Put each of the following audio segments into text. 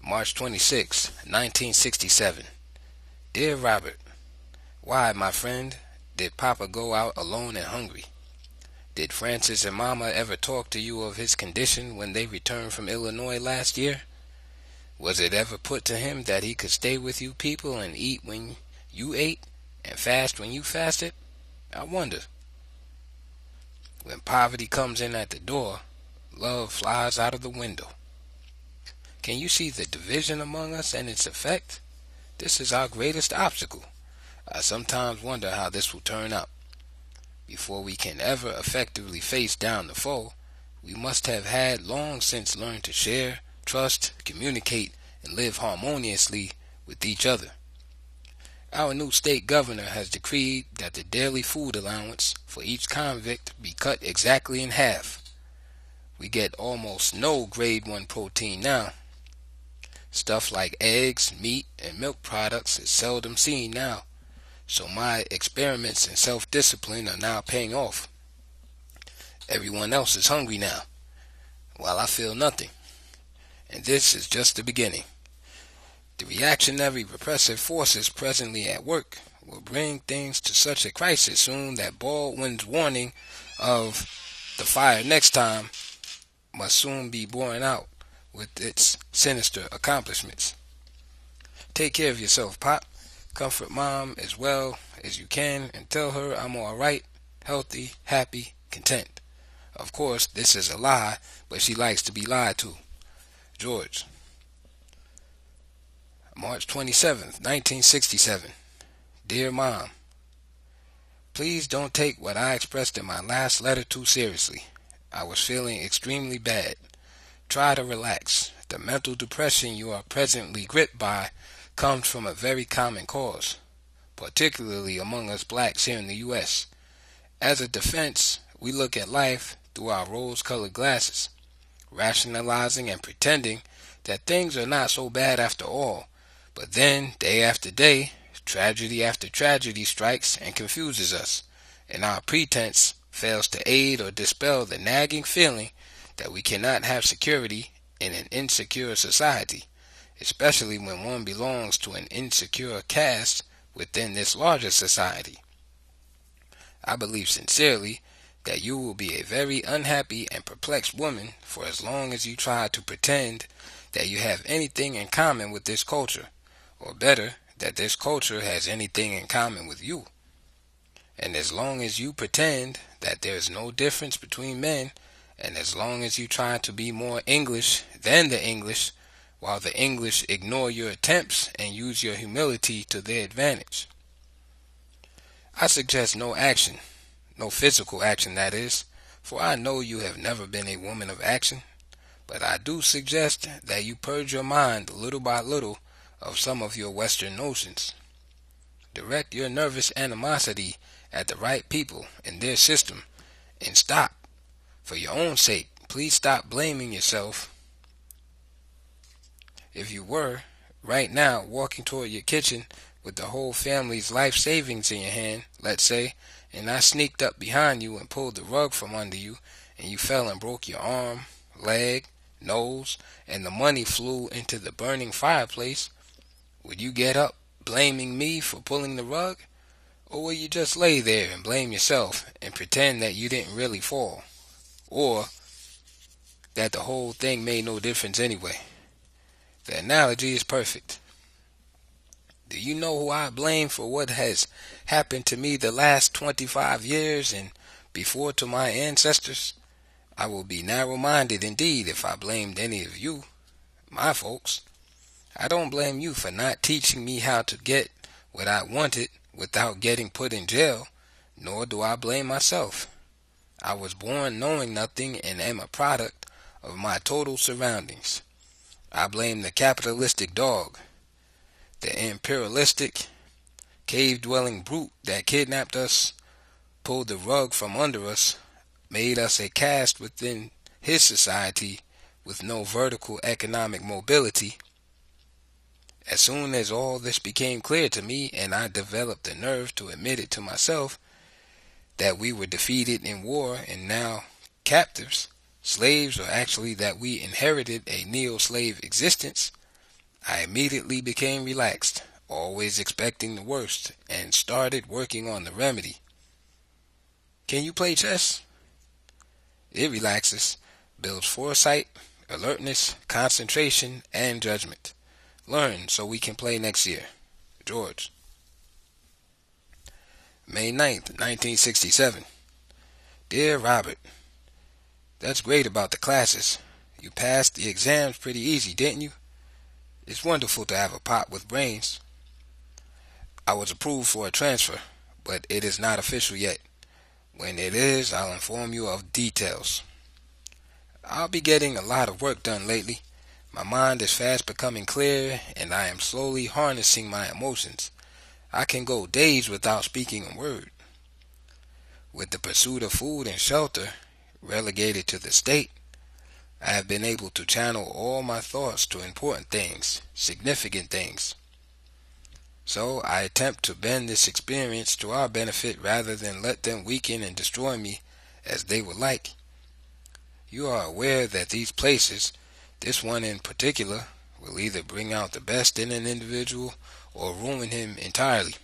March 26, 1967. Dear Robert, why, my friend, did Papa go out alone and hungry? Did Francis and Mama ever talk to you of his condition when they returned from Illinois last year? Was it ever put to him that he could stay with you people and eat when you ate and fast when you fasted? I wonder. When poverty comes in at the door, love flies out of the window. Can you see the division among us and its effect? This is our greatest obstacle. I sometimes wonder how this will turn out. Before we can ever effectively face down the foe, we must have had long since learned to share, trust, communicate, and live harmoniously with each other. Our new state governor has decreed that the daily food allowance for each convict be cut exactly in half. We get almost no grade 1 protein now. Stuff like eggs, meat, and milk products is seldom seen now, so my experiments in self-discipline are now paying off. Everyone else is hungry now, while I feel nothing. And this is just the beginning. The reactionary repressive forces presently at work will bring things to such a crisis soon that Baldwin's warning of the fire next time must soon be borne out with its sinister accomplishments. Take care of yourself, Pop. Comfort Mom as well as you can and tell her I'm alright, healthy, happy, content. Of course, this is a lie, but she likes to be lied to. George. March 27th, 1967. Dear Mom, please don't take what I expressed in my last letter too seriously. I was feeling extremely bad. Try to relax. The mental depression you are presently gripped by comes from a very common cause, particularly among us blacks here in the U.S. As a defense, we look at life through our rose-colored glasses, rationalizing and pretending that things are not so bad after all. But then, day after day, tragedy after tragedy strikes and confuses us, and our pretense fails to aid or dispel the nagging feeling that we cannot have security in an insecure society, especially when one belongs to an insecure caste within this larger society. I believe sincerely that you will be a very unhappy and perplexed woman for as long as you try to pretend that you have anything in common with this culture, or better, that this culture has anything in common with you. And as long as you pretend that there is no difference between men, and as long as you try to be more English than the English, while the English ignore your attempts and use your humility to their advantage. I suggest no action, no physical action that is, for I know you have never been a woman of action, but I do suggest that you purge your mind little by little of some of your Western notions. Direct your nervous animosity at the right people in their system, and stop. For your own sake, please stop blaming yourself. If you were, right now, walking toward your kitchen with the whole family's life savings in your hand, let's say, and I sneaked up behind you and pulled the rug from under you, and you fell and broke your arm, leg, nose, and the money flew into the burning fireplace, would you get up blaming me for pulling the rug? Or will you just lay there and blame yourself and pretend that you didn't really fall? Or that the whole thing made no difference anyway? The analogy is perfect. Do you know who I blame for what has happened to me the last 25 years and before to my ancestors? I will be narrow-minded indeed if I blamed any of you, my folks. I don't blame you for not teaching me how to get what I wanted without getting put in jail, nor do I blame myself. I was born knowing nothing and am a product of my total surroundings. I blame the capitalistic dog, the imperialistic, cave-dwelling brute that kidnapped us, pulled the rug from under us, made us a caste within his society with no vertical economic mobility. As soon as all this became clear to me and I developed the nerve to admit it to myself, that we were defeated in war and now captives, slaves, or actually that we inherited a neo-slave existence, I immediately became relaxed, always expecting the worst, and started working on the remedy. Can you play chess? It relaxes, builds foresight, alertness, concentration, and judgment. Learn so we can play next year. George. May 9th, 1967. Dear Robert, that's great about the classes. You passed the exams pretty easy, didn't you? It's wonderful to have a pop with brains. I was approved for a transfer, but it is not official yet. When it is, I'll inform you of details. I'll be getting a lot of work done lately. My mind is fast becoming clear, and I am slowly harnessing my emotions. I can go days without speaking a word. With the pursuit of food and shelter relegated to the state, I have been able to channel all my thoughts to important things, significant things. So I attempt to bend this experience to our benefit rather than let them weaken and destroy me as they would like. You are aware that these places, this one in particular, will either bring out the best in an individual or ruin him entirely.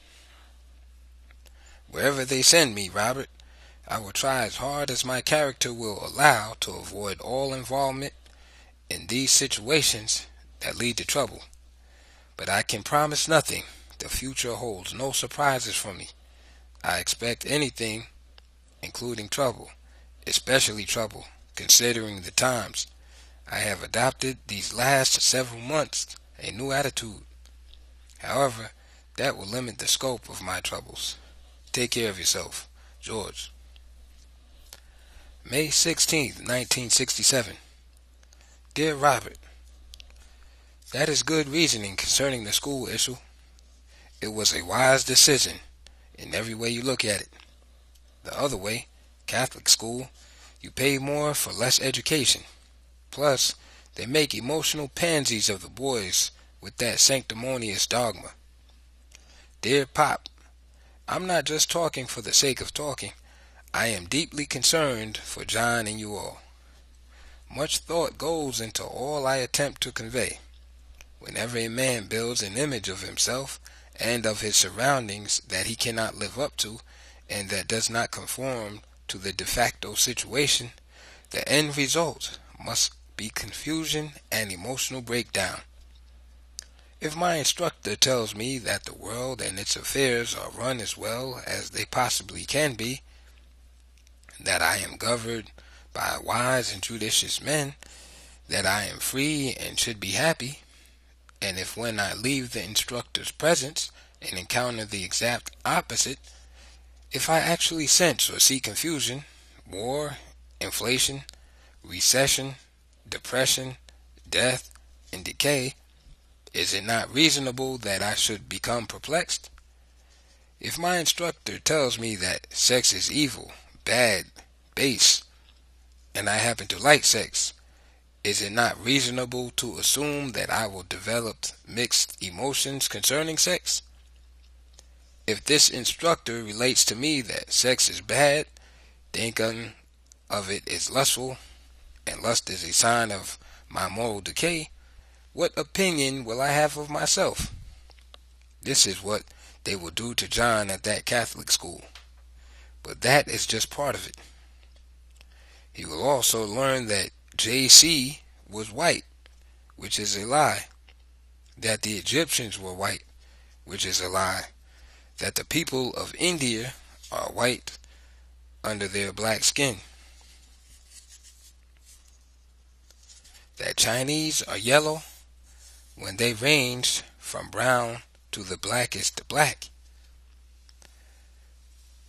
Wherever they send me, Robert, I will try as hard as my character will allow to avoid all involvement in these situations that lead to trouble. But I can promise nothing. The future holds no surprises for me. I expect anything, including trouble, especially trouble, considering the times. I have adopted these last several months a new attitude. However, that will limit the scope of my troubles. Take care of yourself. George. May 16th, 1967. Dear Robert, that is good reasoning concerning the school issue. It was a wise decision in every way you look at it. The other way, Catholic school, you pay more for less education. Plus, they make emotional pansies of the boys with that sanctimonious dogma. Dear Pop, I'm not just talking for the sake of talking. I am deeply concerned for John and you all. Much thought goes into all I attempt to convey. Whenever a man builds an image of himself and of his surroundings that he cannot live up to and that does not conform to the de facto situation, the end result must be confusion and emotional breakdown. If my instructor tells me that the world and its affairs are run as well as they possibly can be, that I am governed by wise and judicious men, that I am free and should be happy, and if when I leave the instructor's presence and encounter the exact opposite, if I actually sense or see confusion, war, inflation, recession, depression, death, and decay, is it not reasonable that I should become perplexed? If my instructor tells me that sex is evil, bad, base, and I happen to like sex, is it not reasonable to assume that I will develop mixed emotions concerning sex? If this instructor relates to me that sex is bad, thinking of it is lustful, and lust is a sign of my moral decay, what opinion will I have of myself? This is what they will do to John at that Catholic school. But that is just part of it. He will also learn that J.C. was white, which is a lie. That the Egyptians were white, which is a lie. That the people of India are white under their black skin. That Chinese are yellow when they range from brown to the blackest black.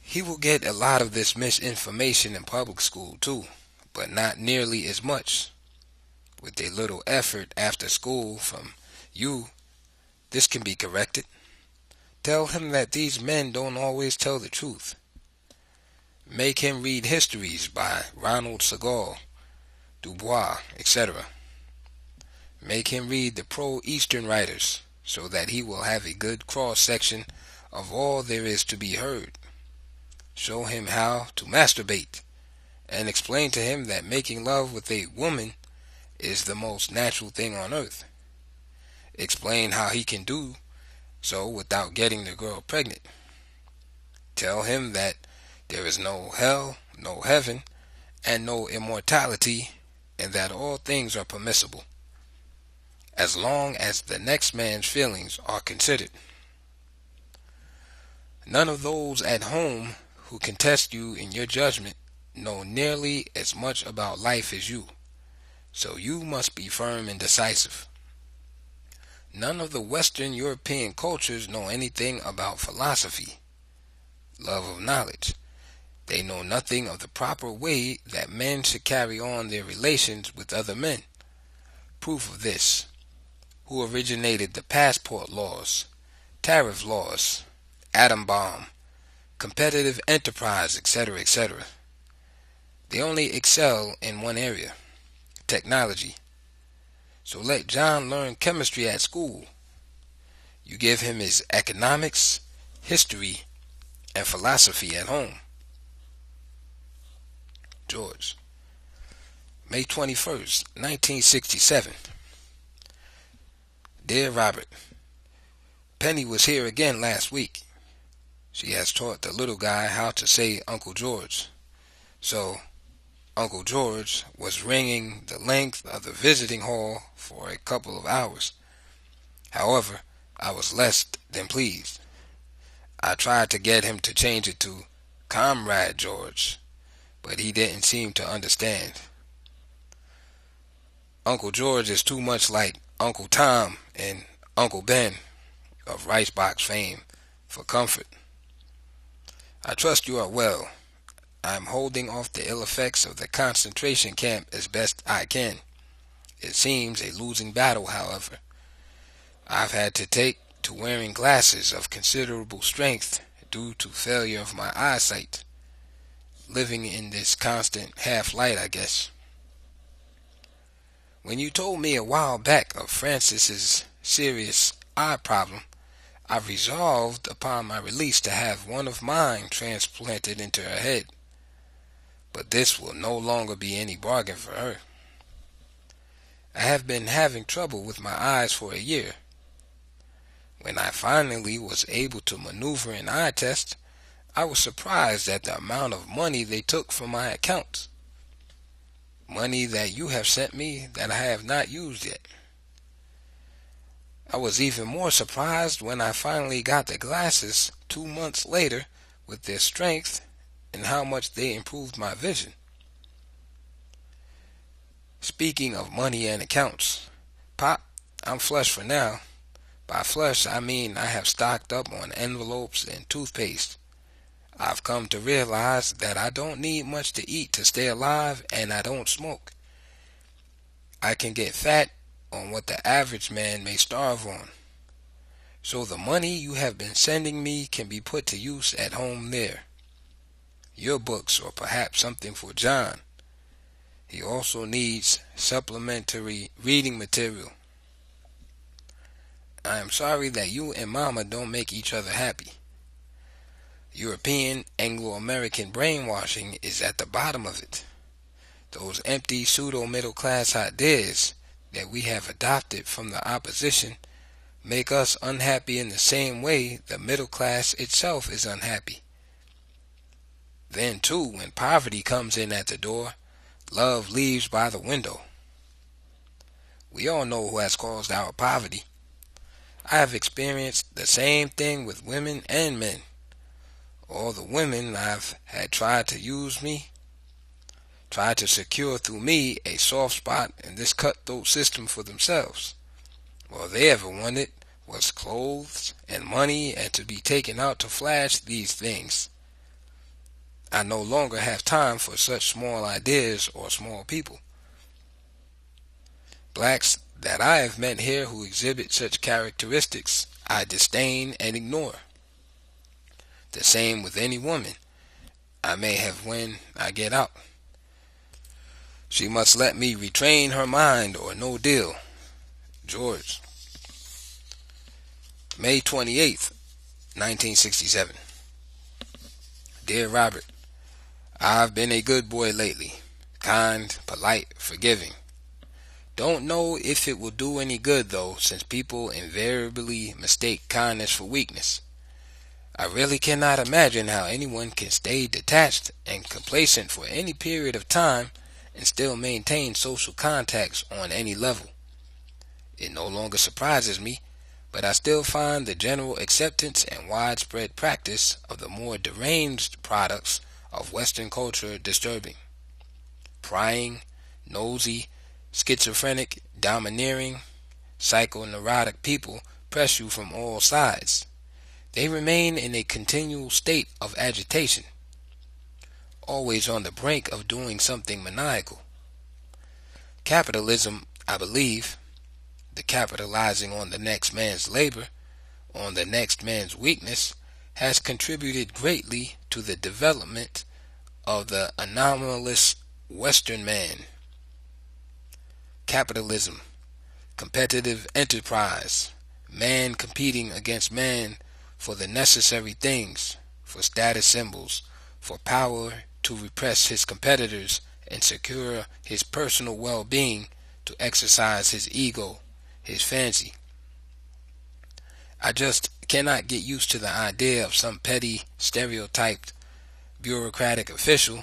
He will get a lot of this misinformation in public school too, but not nearly as much. With a little effort after school from you, this can be corrected. Tell him that these men don't always tell the truth. Make him read histories by Ronald Segal, Dubois, etc. Make him read the pro-Eastern writers so that he will have a good cross-section of all there is to be heard. Show him how to masturbate and explain to him that making love with a woman is the most natural thing on earth. Explain how he can do so without getting the girl pregnant. Tell him that there is no hell, no heaven, and no immortality, and that all things are permissible, as long as the next man's feelings are considered. None of those at home who contest you in your judgment know nearly as much about life as you, so you must be firm and decisive. None of the Western European cultures know anything about philosophy, love of knowledge. They know nothing of the proper way that men should carry on their relations with other men. Proof of this: who originated the passport laws, tariff laws, atom bomb, competitive enterprise, etc., etc. They only excel in one area: technology. So let John learn chemistry at school. You give him his economics, history, and philosophy at home. George. May 21st, 1967. Dear Robert, Penny was here again last week. She has taught the little guy how to say Uncle George. So, Uncle George was ringing the length of the visiting hall for a couple of hours. However, I was less than pleased. I tried to get him to change it to Comrade George, but he didn't seem to understand. Uncle George is too much like Uncle Tom and Uncle Ben of Ricebox fame for comfort. I trust you are well. I am holding off the ill effects of the concentration camp as best I can. It seems a losing battle, however. I've had to take to wearing glasses of considerable strength due to failure of my eyesight. Living in this constant half-light, I guess. When you told me a while back of Francis's serious eye problem, I resolved upon my release to have one of mine transplanted into her head. But this will no longer be any bargain for her. I have been having trouble with my eyes for a year. When I finally was able to maneuver an eye test, I was surprised at the amount of money they took from my accounts. Money that you have sent me that I have not used yet. I was even more surprised when I finally got the glasses 2 months later with their strength and how much they improved my vision. Speaking of money and accounts, Pop, I'm flush for now. By flush, I mean I have stocked up on envelopes and toothpaste. I've come to realize that I don't need much to eat to stay alive, and I don't smoke. I can get fat on what the average man may starve on. So the money you have been sending me can be put to use at home there. Your books, or perhaps something for John. He also needs supplementary reading material. I am sorry that you and Mama don't make each other happy. European Anglo-American brainwashing is at the bottom of it. Those empty pseudo-middle-class ideas that we have adopted from the opposition make us unhappy in the same way the middle class itself is unhappy. Then too, when poverty comes in at the door, love leaves by the window. We all know who has caused our poverty. I have experienced the same thing with women and men. All the women I've had tried to use me, tried to secure through me a soft spot in this cutthroat system for themselves. All they ever wanted was clothes and money and to be taken out to flash these things. I no longer have time for such small ideas or small people. Blacks that I have met here who exhibit such characteristics, I disdain and ignore. The same with any woman I may have when I get out. She must let me retrain her mind or no deal. George. May 28th, 1967. Dear Robert, I've been a good boy lately. Kind, polite, forgiving. Don't know if it will do any good though, since people invariably mistake kindness for weakness. I really cannot imagine how anyone can stay detached and complacent for any period of time and still maintain social contacts on any level. It no longer surprises me, but I still find the general acceptance and widespread practice of the more deranged products of Western culture disturbing. Prying, nosy, schizophrenic, domineering, psychoneurotic people press you from all sides. They remain in a continual state of agitation, always on the brink of doing something maniacal. Capitalism, I believe, the capitalizing on the next man's labor, on the next man's weakness, has contributed greatly to the development of the anomalous Western man. Capitalism, competitive enterprise, man competing against man for the necessary things, for status symbols, for power to repress his competitors and secure his personal well-being, to exercise his ego, his fancy. I just cannot get used to the idea of some petty, stereotyped, bureaucratic official,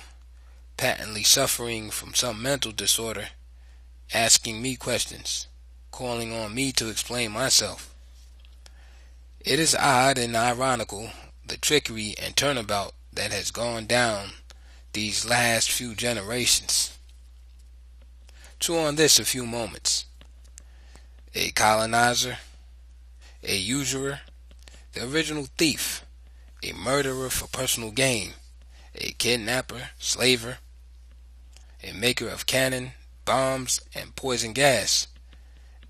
patently suffering from some mental disorder, asking me questions, calling on me to explain myself. It is odd and ironical, the trickery and turnabout that has gone down these last few generations. Chew on this a few moments. A colonizer, a usurer, the original thief, a murderer for personal gain, a kidnapper, slaver, a maker of cannon, bombs, and poison gas,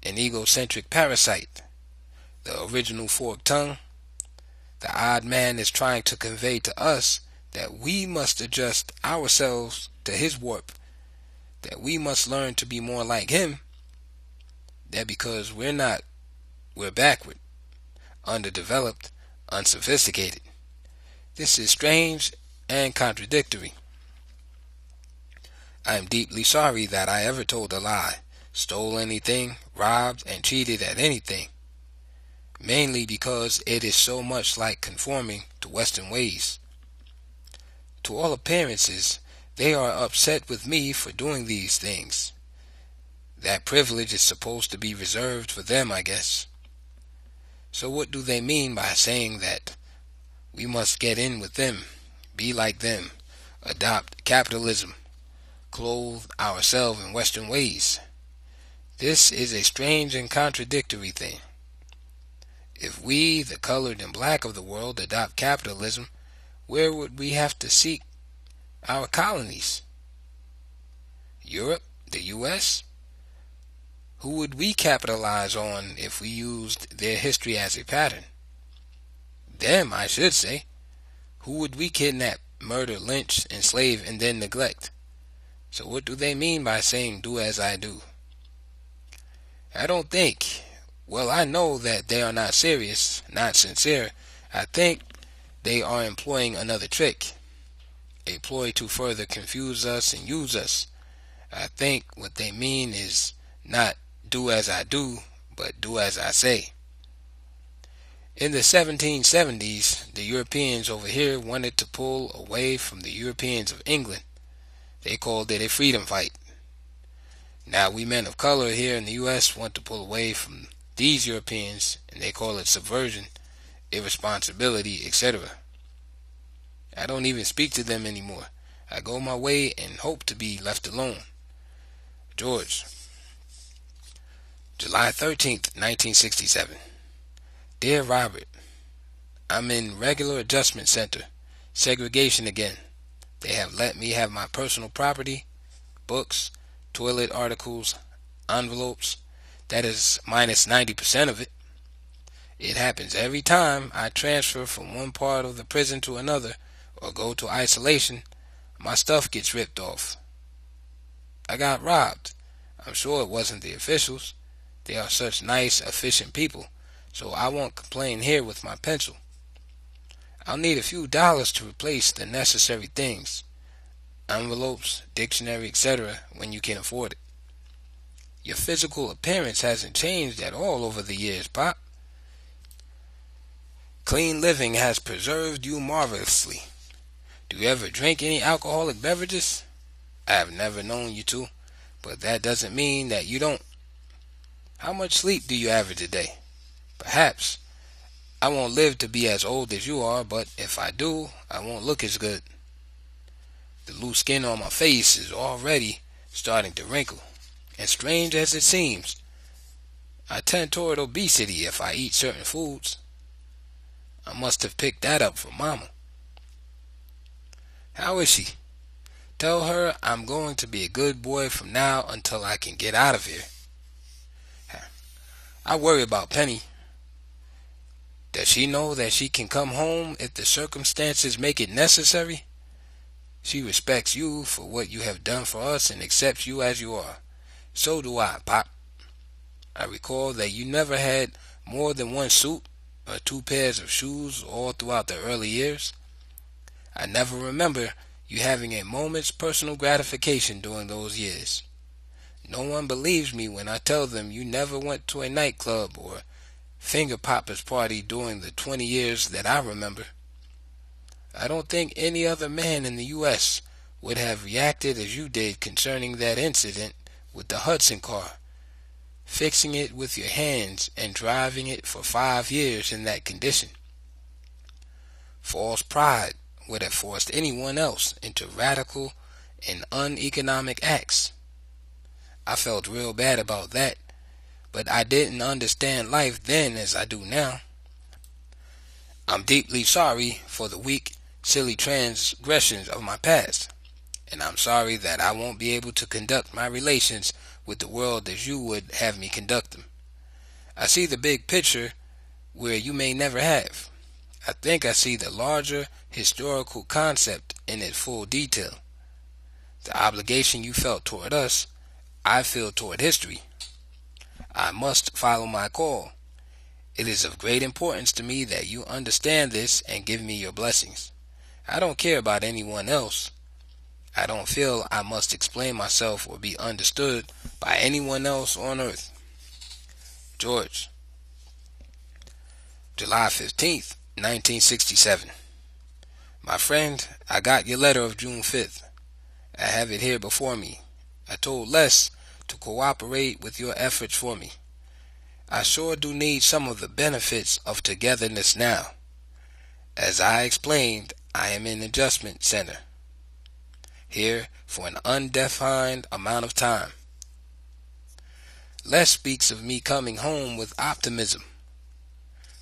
an egocentric parasite, the original forked tongue. The odd man is trying to convey to us that we must adjust ourselves to his warp, that we must learn to be more like him, that because we're not, we're backward, underdeveloped, unsophisticated. This is strange and contradictory. I am deeply sorry that I ever told a lie, stole anything, robbed, and cheated at anything, mainly because it is so much like conforming to Western ways. To all appearances, they are upset with me for doing these things. That privilege is supposed to be reserved for them, I guess. So what do they mean by saying that we must get in with them, be like them, adopt capitalism, clothe ourselves in Western ways? This is a strange and contradictory thing. If we, the colored and black of the world, adopt capitalism, where would we have to seek our colonies? Europe? The U.S.? Who would we capitalize on if we used their history as a pattern? Them, I should say. Who would we kidnap, murder, lynch, enslave, and then neglect? So what do they mean by saying, do as I do? I don't think, well, I know that they are not serious, not sincere. I think they are employing another trick, a ploy to further confuse us and use us. I think what they mean is not do as I do, but do as I say. In the 1770s, the Europeans over here wanted to pull away from the Europeans of England. They called it a freedom fight. Now we men of color here in the U.S. want to pull away from these Europeans, and they call it subversion, irresponsibility, etc. I don't even speak to them anymore. I go my way and hope to be left alone. George. July 13th, 1967. Dear Robert, I'm in regular adjustment center. Segregation again. They have let me have my personal property, books, toilet articles, envelopes. That is minus 90% of it. It happens every time I transfer from one part of the prison to another or go to isolation. My stuff gets ripped off. I got robbed. I'm sure it wasn't the officials. They are such nice, efficient people, so I won't complain here with my pencil. I'll need a few dollars to replace the necessary things, envelopes, dictionary, etc., when you can afford it. Your physical appearance hasn't changed at all over the years, Pop. Clean living has preserved you marvelously. Do you ever drink any alcoholic beverages? I have never known you to, but that doesn't mean that you don't. How much sleep do you average a day? Perhaps I won't live to be as old as you are, but if I do, I won't look as good. The loose skin on my face is already starting to wrinkle, and strange as it seems, I tend toward obesity if I eat certain foods. I must have picked that up from Mama. How is she? Tell her I'm going to be a good boy from now until I can get out of here. I worry about Penny. Does she know that she can come home if the circumstances make it necessary? She respects you for what you have done for us and accepts you as you are. So do I, Pop. I recall that you never had more than one suit or 2 pairs of shoes all throughout the early years. I never remember you having a moment's personal gratification during those years. No one believes me when I tell them you never went to a nightclub or finger poppers party during the 20 years that I remember. I don't think any other man in the U.S. would have reacted as you did concerning that incident with the Hudson car, fixing it with your hands and driving it for 5 years in that condition. False pride would have forced anyone else into radical and uneconomic acts. I felt real bad about that, but I didn't understand life then as I do now. I'm deeply sorry for the weak, silly transgressions of my past, and I'm sorry that I won't be able to conduct my relations with the world as you would have me conduct them. I see the big picture where you may never have. I think I see the larger historical concept in its full detail. The obligation you felt toward us, I feel toward history. I must follow my call. It is of great importance to me that you understand this and give me your blessings. I don't care about anyone else. I don't feel I must explain myself or be understood by anyone else on earth. George. July 15th, 1967. My friend, I got your letter of June 5th. I have it here before me. I told Les to cooperate with your efforts for me. I sure do need some of the benefits of togetherness now. As I explained, I am in adjustment center here for an undefined amount of time. Les speaks of me coming home with optimism,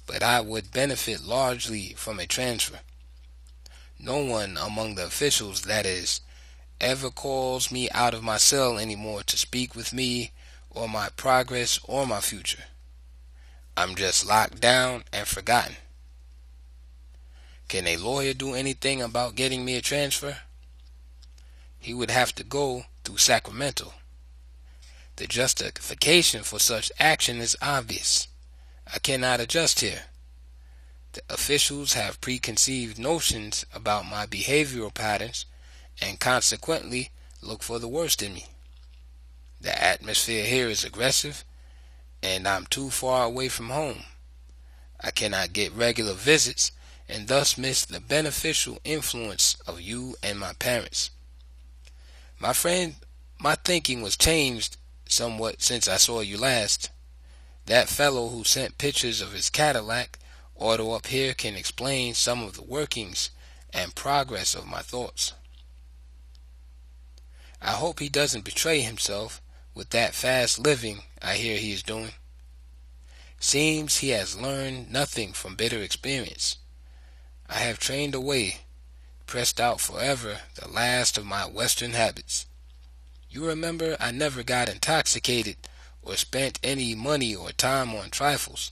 but I would benefit largely from a transfer. No one among the officials, that is, ever calls me out of my cell anymore to speak with me or my progress or my future. I'm just locked down and forgotten. Can a lawyer do anything about getting me a transfer? He would have to go through Sacramento. The justification for such action is obvious. I cannot adjust here. The officials have preconceived notions about my behavioral patterns and consequently look for the worst in me. The atmosphere here is aggressive, and I'm too far away from home. I cannot get regular visits and thus miss the beneficial influence of you and my parents. My friend, my thinking was changed somewhat since I saw you last. That fellow who sent pictures of his Cadillac auto up here can explain some of the workings and progress of my thoughts. I hope he doesn't betray himself with that fast living I hear he is doing. Seems he has learned nothing from bitter experience. I have trained away, pressed out forever, the last of my Western habits. You remember I never got intoxicated or spent any money or time on trifles,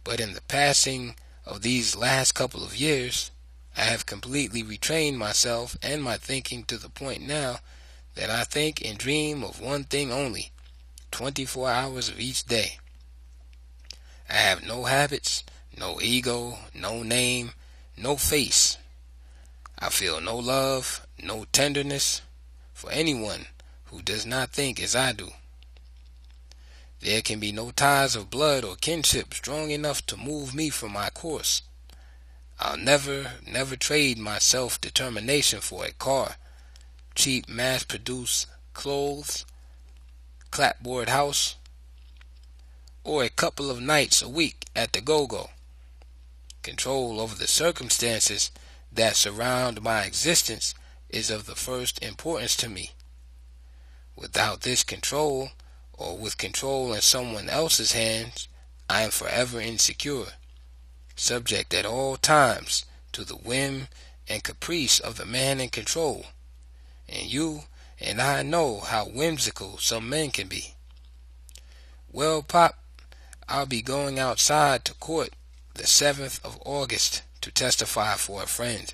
but in the passing of these last couple of years, I have completely retrained myself and my thinking to the point now that I think and dream of one thing only, 24 hours of each day. I have no habits, no ego, no name, no face. I feel no love, no tenderness for anyone who does not think as I do. There can be no ties of blood or kinship strong enough to move me from my course. I'll never trade my self-determination for a car, cheap mass-produced clothes, clapboard house, or a couple of nights a week at the go-go. Control over the circumstances that surround my existence is of the first importance to me. Without this control, or with control in someone else's hands, I am forever insecure, subject at all times to the whim and caprice of the man in control. And you and I know how whimsical some men can be. Well, Pop, I'll be going outside to court the 7th of August to testify for a friend.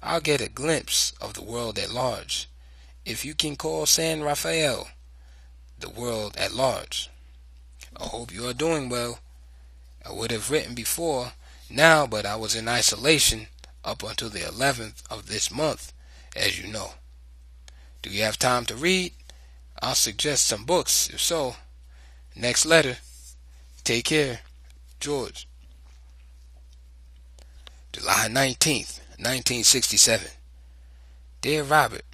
I'll get a glimpse of the world at large, if you can call San Rafael the world at large. I hope you are doing well. I would have written before now, but I was in isolation up until the 11th of this month, as you know. Do you have time to read? I'll suggest some books, if so. Next letter. Take care. George. July 19th, 1967. Dear Robert,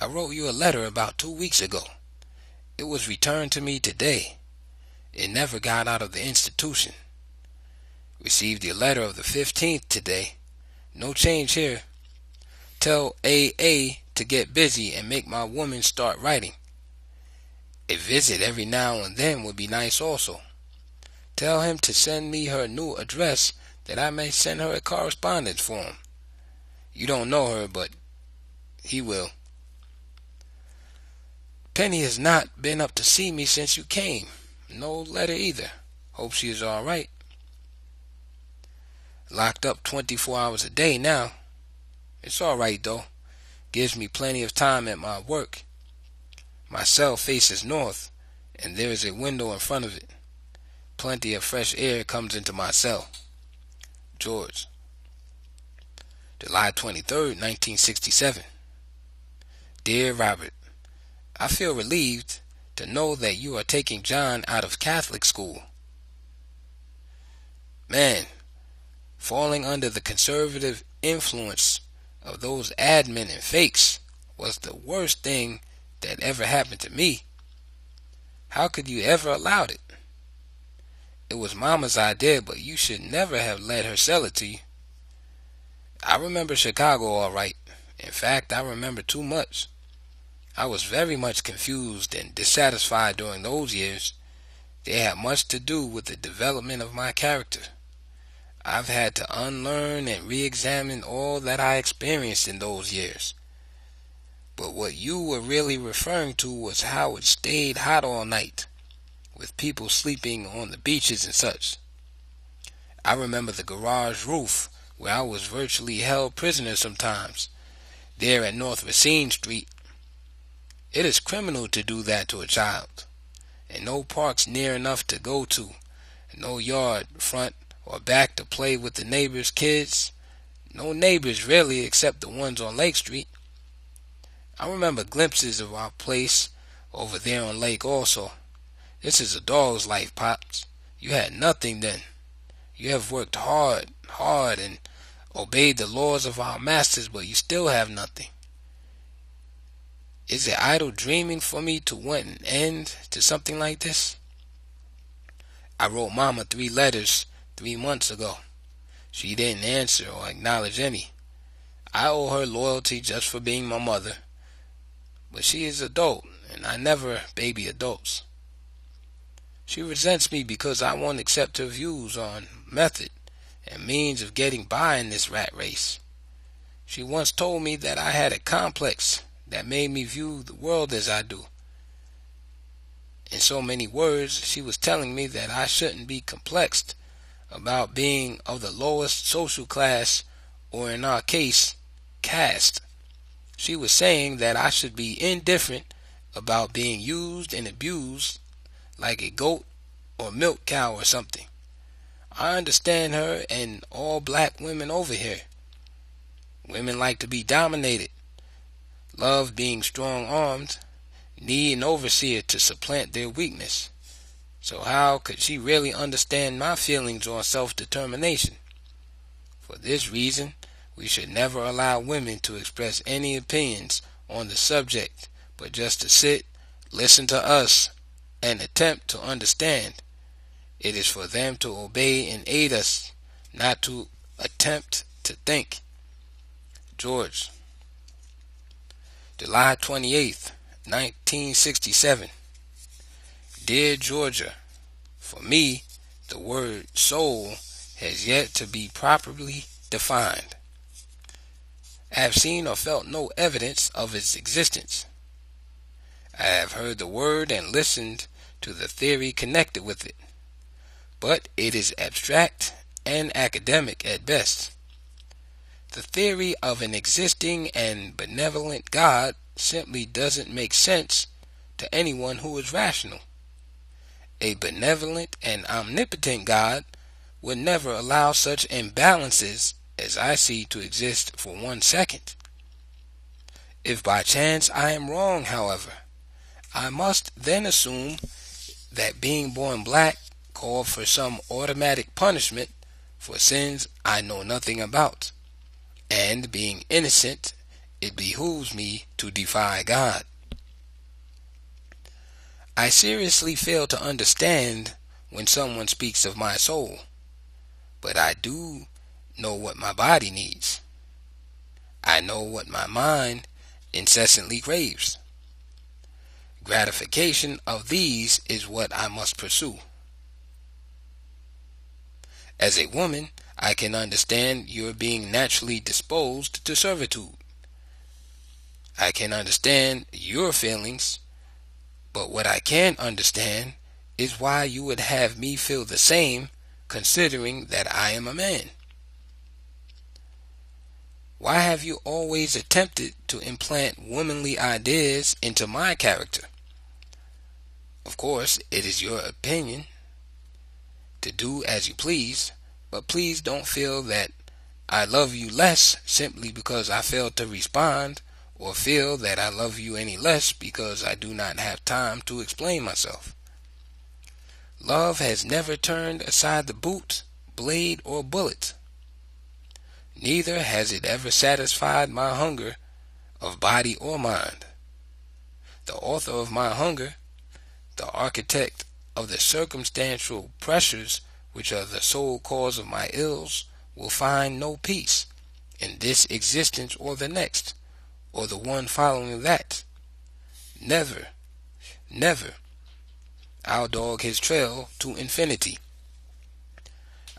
I wrote you a letter about 2 weeks ago. It was returned to me today. It never got out of the institution. Received your letter of the 15th today. No change here. Tell AA to get busy and make my woman start writing. A visit every now and then would be nice also. Tell him to send me her new address that I may send her a correspondence form. You don't know her, but he will. Penny has not been up to see me since you came. No letter either. Hope she is all right. Locked up 24 hours a day now. It's all right though. Gives me plenty of time at my work. My cell faces north, and there is a window in front of it. Plenty of fresh air comes into my cell. George. July 23rd, 1967. Dear Robert, I feel relieved to know that you are taking John out of Catholic school. Man, falling under the conservative influence of those admin and fakes was the worst thing that ever happened to me. How could you ever allow it? It was Mama's idea, but you should never have let her sell it to you. I remember Chicago all right. In fact, I remember too much. I was very much confused and dissatisfied during those years. They had much to do with the development of my character. I've had to unlearn and re-examine all that I experienced in those years. But what you were really referring to was how it stayed hot all night, with people sleeping on the beaches and such. I remember the garage roof where I was virtually held prisoner sometimes, there at North Racine Street. It is criminal to do that to a child, and no parks near enough to go to, no yard, front or back to play with the neighbors' kids, no neighbors really except the ones on Lake Street. I remember glimpses of our place over there on Lake also. This is a dog's life, Pops. You had nothing then. You have worked hard, and obeyed the laws of our masters, but you still have nothing. Is it idle dreaming for me to want an end to something like this? I wrote Mama 3 letters 3 months ago. She didn't answer or acknowledge any. I owe her loyalty just for being my mother. But she is adult, and I never baby adults. She resents me because I won't accept her views on method and means of getting by in this rat race. She once told me that I had a complex that made me view the world as I do. In so many words, she was telling me that I shouldn't be complexed about being of the lowest social class, or in our case, caste. She was saying that I should be indifferent about being used and abused like a goat or milk cow or something. I understand her and all black women over here. Women like to be dominated, love being strong-armed, need an overseer to supplant their weakness. So how could she really understand my feelings on self-determination? For this reason, we should never allow women to express any opinions on the subject, but just to sit, listen to us, and attempt to understand. It is for them to obey and aid us, not to attempt to think. George, July 28th, 1967. Dear Georgia, for me, the word soul has yet to be properly defined. I have seen or felt no evidence of its existence. I have heard the word and listened to the theory connected with it, but it is abstract and academic at best. The theory of an existing and benevolent God simply doesn't make sense to anyone who is rational. A benevolent and omnipotent God would never allow such imbalances as I see to exist for 1 second. If by chance I am wrong, however, I must then assume that being born black called for some automatic punishment for sins I know nothing about, and being innocent, it behooves me to defy God. I seriously fail to understand when someone speaks of my soul, but I do know what my body needs. I know what my mind incessantly craves. Gratification of these is what I must pursue. As a woman, I can understand your being naturally disposed to servitude. I can understand your feelings, but what I can't understand is why you would have me feel the same, considering that I am a man. Why have you always attempted to implant womanly ideas into my character? Of course, it is your opinion to do as you please, but please don't feel that I love you less simply because I failed to respond, or feel that I love you any less because I do not have time to explain myself. Love has never turned aside the boot, blade, or bullet. Neither has it ever satisfied my hunger of body or mind. The author of my hunger, the architect of the circumstantial pressures which are the sole cause of my ills, will find no peace in this existence or the next, or the one following that. Never, never. I'll dog his trail to infinity.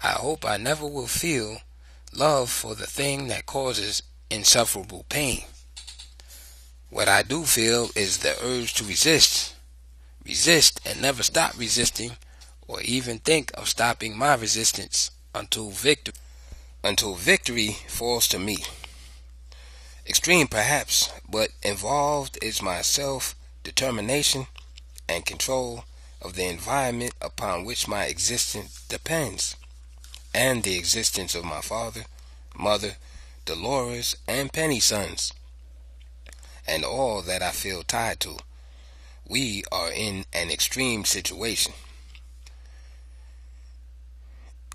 I hope I never will feel love for the thing that causes insufferable pain. What I do feel is the urge to resist and never stop resisting, or even think of stopping my resistance until victory falls to me. Extreme perhaps, but involved is my self-determination and control of the environment upon which my existence depends, and the existence of my father, mother, Dolores, and Penny sons, and all that I feel tied to. We are in an extreme situation.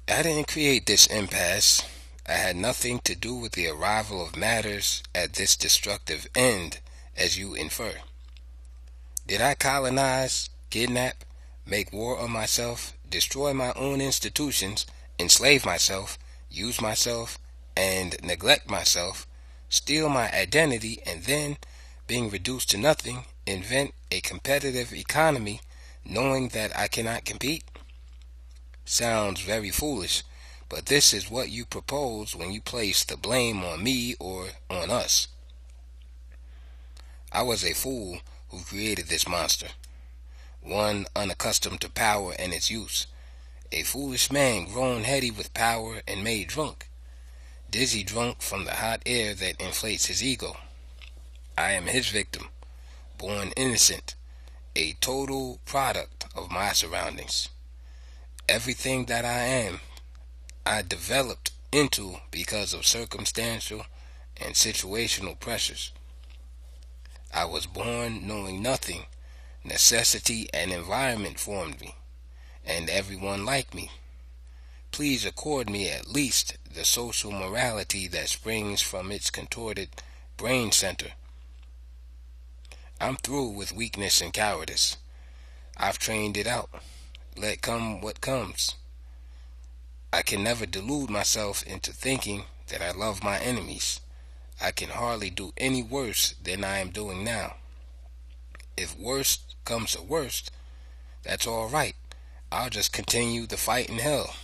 I didn't create this impasse. I had nothing to do with the arrival of matters at this destructive end, as you infer. Did I colonize, kidnap, make war on myself, destroy my own institutions, enslave myself, use myself, and neglect myself, steal my identity, and then, being reduced to nothing, invent a competitive economy, knowing that I cannot compete? Sounds very foolish, but this is what you propose when you place the blame on me or on us. I was a fool who created this monster, one unaccustomed to power and its use, a foolish man grown heady with power and made drunk, dizzy drunk from the hot air that inflates his ego. I am his victim, born innocent, a total product of my surroundings. Everything that I am, I developed into because of circumstantial and situational pressures. I was born knowing nothing. Necessity and environment formed me. and everyone like me. Please accord me at least the social morality that springs from its contorted brain center. I'm through with weakness and cowardice. I've trained it out. Let come what comes. I can never delude myself into thinking that I love my enemies. I can hardly do any worse than I am doing now. If worst comes to worst, that's all right. I'll just continue the fight in hell.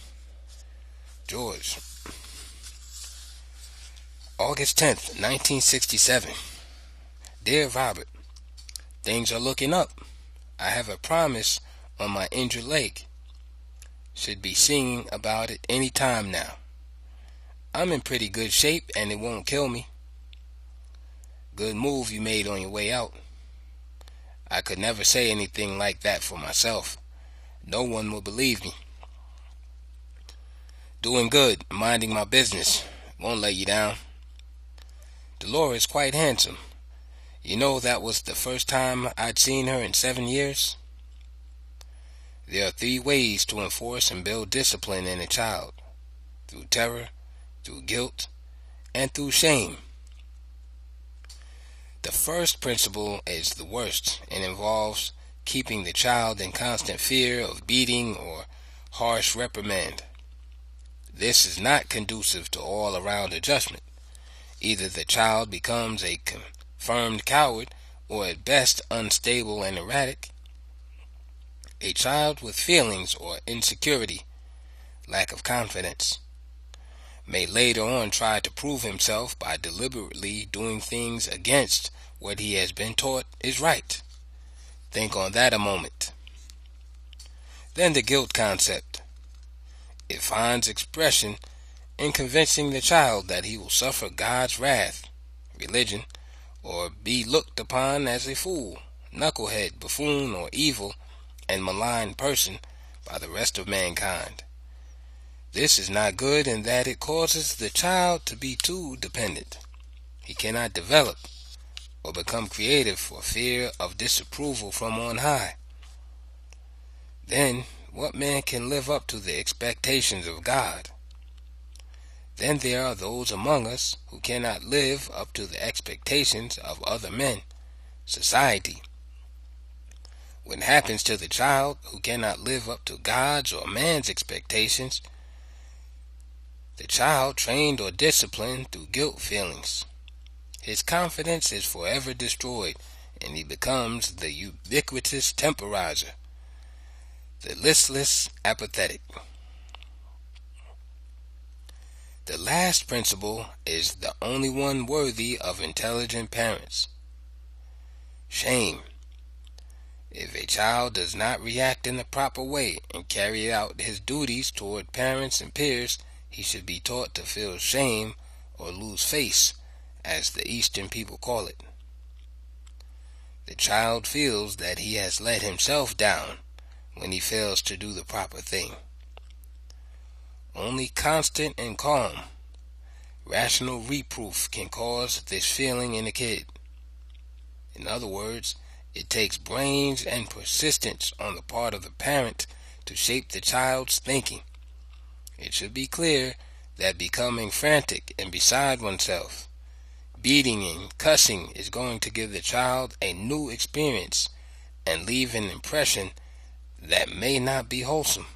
George. August 10th, 1967. Dear Robert, things are looking up. I have a promise on my injured leg. Should be singing about it any time now. I'm in pretty good shape and it won't kill me. Good move you made on your way out. I could never say anything like that for myself. No one will believe me. Doing good, minding my business. Won't let you down. Dolores quite handsome. You know that was the first time I'd seen her in 7 years. There are 3 ways to enforce and build discipline in a child. Through terror, through guilt, and through shame. The first principle is the worst and involves keeping the child in constant fear of beating or harsh reprimand. This is not conducive to all-around adjustment. Either the child becomes a confirmed coward or at best unstable and erratic. A child with feelings or insecurity, lack of confidence, may later on try to prove himself by deliberately doing things against what he has been taught is right. Think on that a moment. Then the guilt concept. It finds expression in convincing the child that he will suffer God's wrath, religion, or be looked upon as a fool, knucklehead, buffoon, or evil and malign person by the rest of mankind. This is not good in that it causes the child to be too dependent. He cannot develop or become creative for fear of disapproval from on high. Then, what man can live up to the expectations of God? Then there are those among us who cannot live up to the expectations of other men, society. What happens to the child who cannot live up to God's or man's expectations? The child trained or disciplined through guilt feelings. His confidence is forever destroyed, and he becomes the ubiquitous temporizer, the listless apathetic. The last principle is the only one worthy of intelligent parents. Shame. If a child does not react in the proper way and carry out his duties toward parents and peers, he should be taught to feel shame or lose face, as the Eastern people call it. The child feels that he has let himself down when he fails to do the proper thing. Only constant and calm, rational reproof can cause this feeling in a kid. In other words, it takes brains and persistence on the part of the parent to shape the child's thinking. It should be clear that becoming frantic and beside oneself, beating and cussing is going to give the child a new experience and leave an impression that may not be wholesome.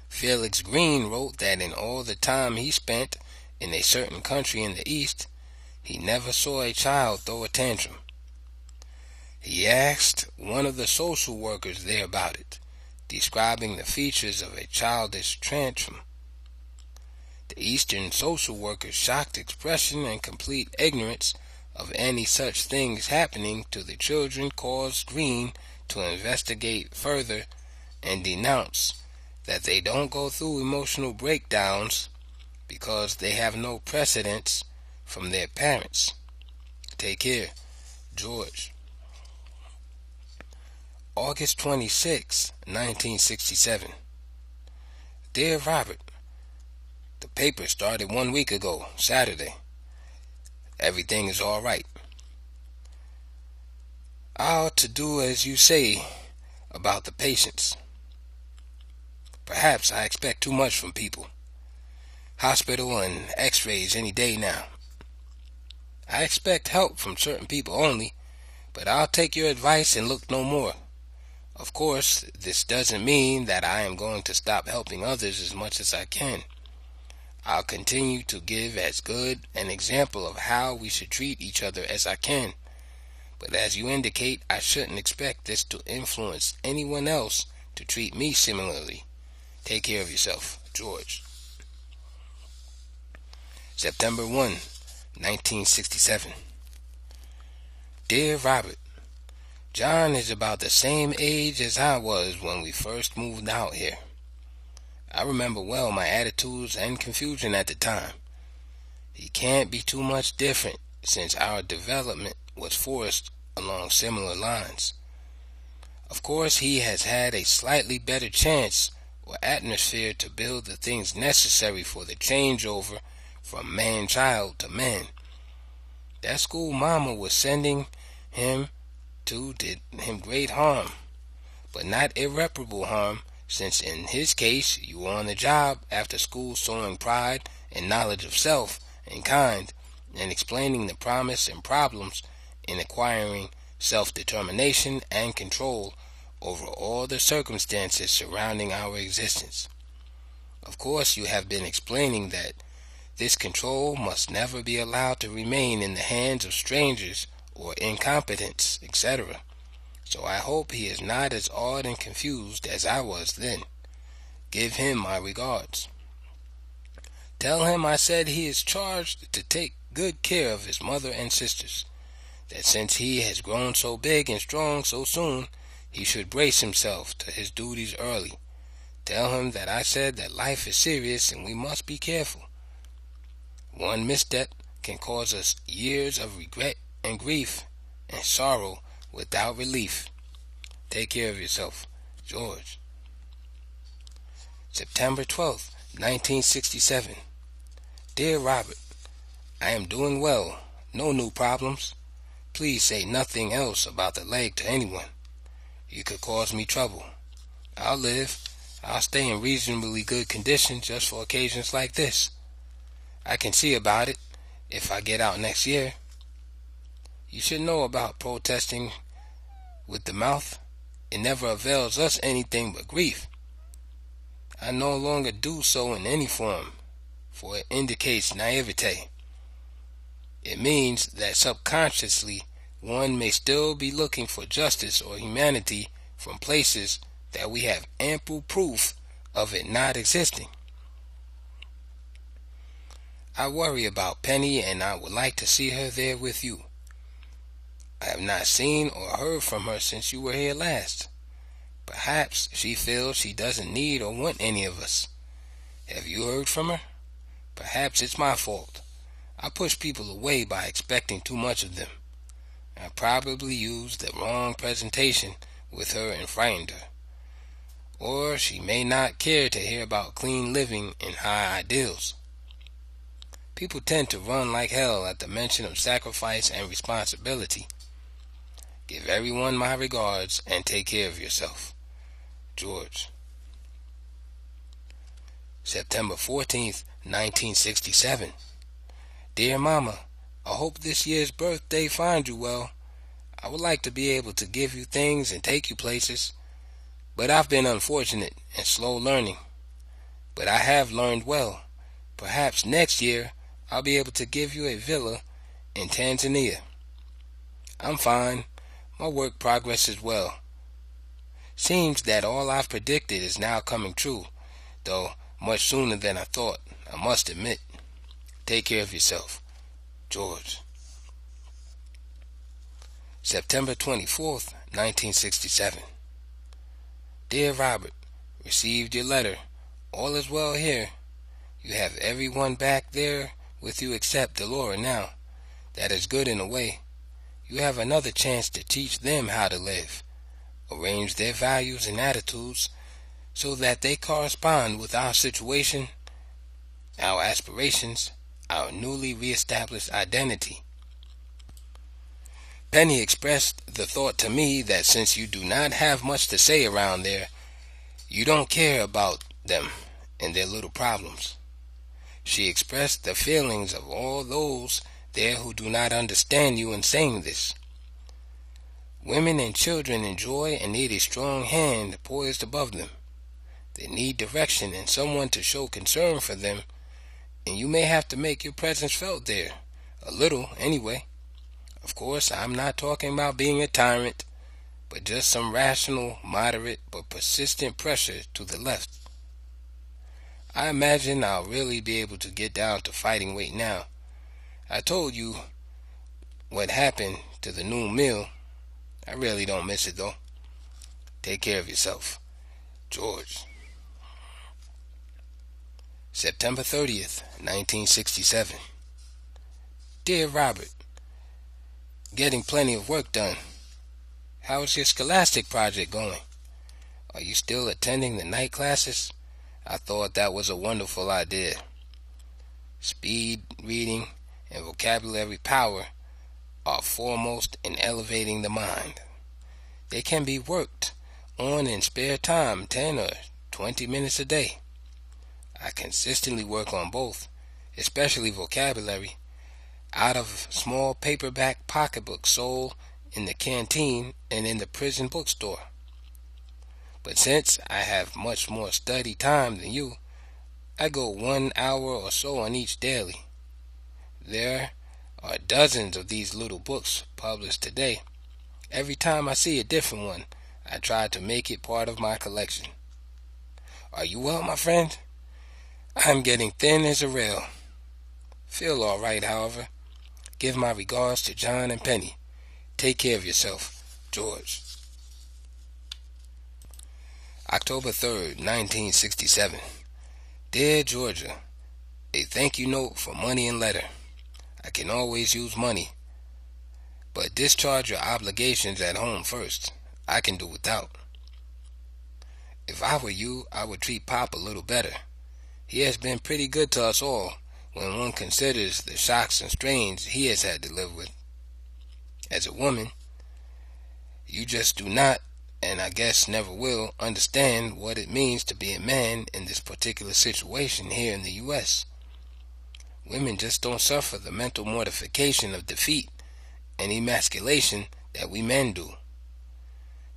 Felix Green wrote that in all the time he spent in a certain country in the East, he never saw a child throw a tantrum. He asked one of the social workers there about it, describing the features of a childish tantrum. The Eastern social worker's shocked expression and complete ignorance of any such things happening to the children caused Green to investigate further and denounce that they don't go through emotional breakdowns because they have no precedence from their parents. Take care, George. August 26, 1967. Dear Robert, the paper started 1 week ago, Saturday. Everything is all right. I ought to do as you say about the patients. Perhaps I expect too much from people. Hospital and x-rays any day now. I expect help from certain people only, but I'll take your advice and look no more. Of course, this doesn't mean that I am going to stop helping others as much as I can. I'll continue to give as good an example of how we should treat each other as I can. But as you indicate, I shouldn't expect this to influence anyone else to treat me similarly. Take care of yourself, George. September 1, 1967. Dear Robert, John is about the same age as I was when we first moved out here. I remember well my attitudes and confusion at the time. He can't be too much different since our development was forced along similar lines. Of course, he has had a slightly better chance or atmosphere to build the things necessary for the changeover from man-child to man. That school mama was sending him to did him great harm, but not irreparable harm, since in his case you were on the job after school showing pride and knowledge of self and kind, and explaining the promise and problems in acquiring self-determination and control over all the circumstances surrounding our existence. Of course, you have been explaining that this control must never be allowed to remain in the hands of strangers or incompetents, etc. So I hope he is not as awed and confused as I was then. Give him my regards. Tell him I said he is charged to take good care of his mother and sisters, that since he has grown so big and strong so soon, he should brace himself to his duties early. Tell him that I said that life is serious and we must be careful. One misstep can cause us years of regret and grief and sorrow without relief. Take care of yourself, George. September 12th, 1967. Dear Robert, I am doing well. No new problems. Please say nothing else about the leg to anyone. You could cause me trouble. I'll live. I'll stay in reasonably good condition just for occasions like this. I can see about it if I get out next year. You should know about protesting with the mouth. It never avails us anything but grief. I no longer do so in any form, for it indicates naivete. It means that subconsciously one may still be looking for justice or humanity from places that we have ample proof of it not existing. I worry about Penny, and I would like to see her there with you. I have not seen or heard from her since you were here last. Perhaps she feels she doesn't need or want any of us. Have you heard from her? Perhaps it's my fault. I push people away by expecting too much of them. I probably used the wrong presentation with her and frightened her. Or she may not care to hear about clean living and high ideals. People tend to run like hell at the mention of sacrifice and responsibility. Give everyone my regards and take care of yourself. George. September 14th, 1967. Dear Mama, I hope this year's birthday finds you well. I would like to be able to give you things and take you places, but I've been unfortunate and slow learning. But I have learned well. Perhaps next year I'll be able to give you a villa in Tanzania. I'm fine. My work progresses well. Seems that all I've predicted is now coming true, though much sooner than I thought, I must admit. Take care of yourself. George. September 24th, 1967. Dear Robert, received your letter. All is well here. You have everyone back there with you except Delora now. That is good in a way. You have another chance to teach them how to live. Arrange their values and attitudes so that they correspond with our situation, our aspirations, our newly reestablished identity. Penny expressed the thought to me that since you do not have much to say around there, you don't care about them and their little problems. She expressed the feelings of all those there who do not understand you in saying this. Women and children enjoy and need a strong hand poised above them. They need direction and someone to show concern for them, and you may have to make your presence felt there, a little anyway. Of course, I'm not talking about being a tyrant, but just some rational, moderate, but persistent pressure to the left. I imagine I'll really be able to get down to fighting weight now. I told you what happened to the noon meal. I really don't miss it though. Take care of yourself. George. September 30th, 1967. Dear Robert, getting plenty of work done. How's your scholastic project going? Are you still attending the night classes? I thought that was a wonderful idea. Speed reading and vocabulary power are foremost in elevating the mind. They can be worked on in spare time, 10 or 20 minutes a day. I consistently work on both, especially vocabulary, out of small paperback pocketbooks sold in the canteen and in the prison bookstore. But since I have much more study time than you, I go 1 hour or so on each daily. There are dozens of these little books published today. Every time I see a different one, I try to make it part of my collection. Are you well, my friend? I'm getting thin as a rail. Feel all right, however. Give my regards to John and Penny. Take care of yourself, George. October 3rd, 1967. Dear Georgia, a thank you note for money and letter. I can always use money, but discharge your obligations at home first. I can do without. If I were you, I would treat Pop a little better. He has been pretty good to us all when one considers the shocks and strains he has had to live with. As a woman, you just do not, and I guess never will, understand what it means to be a man in this particular situation here in the U.S. Women just don't suffer the mental mortification of defeat and emasculation that we men do.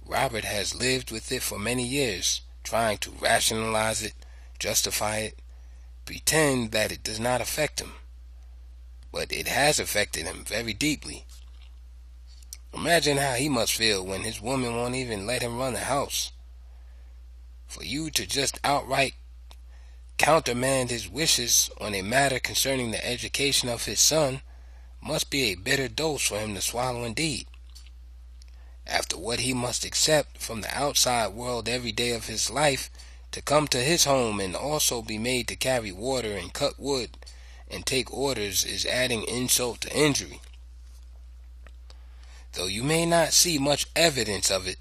Robert has lived with it for many years, trying to rationalize it, justify it, pretend that it does not affect him. But it has affected him very deeply. Imagine how he must feel when his woman won't even let him run the house. For you to just outright countermand his wishes on a matter concerning the education of his son must be a bitter dose for him to swallow indeed. After what he must accept from the outside world every day of his life, to come to his home and also be made to carry water and cut wood and take orders is adding insult to injury. Though you may not see much evidence of it,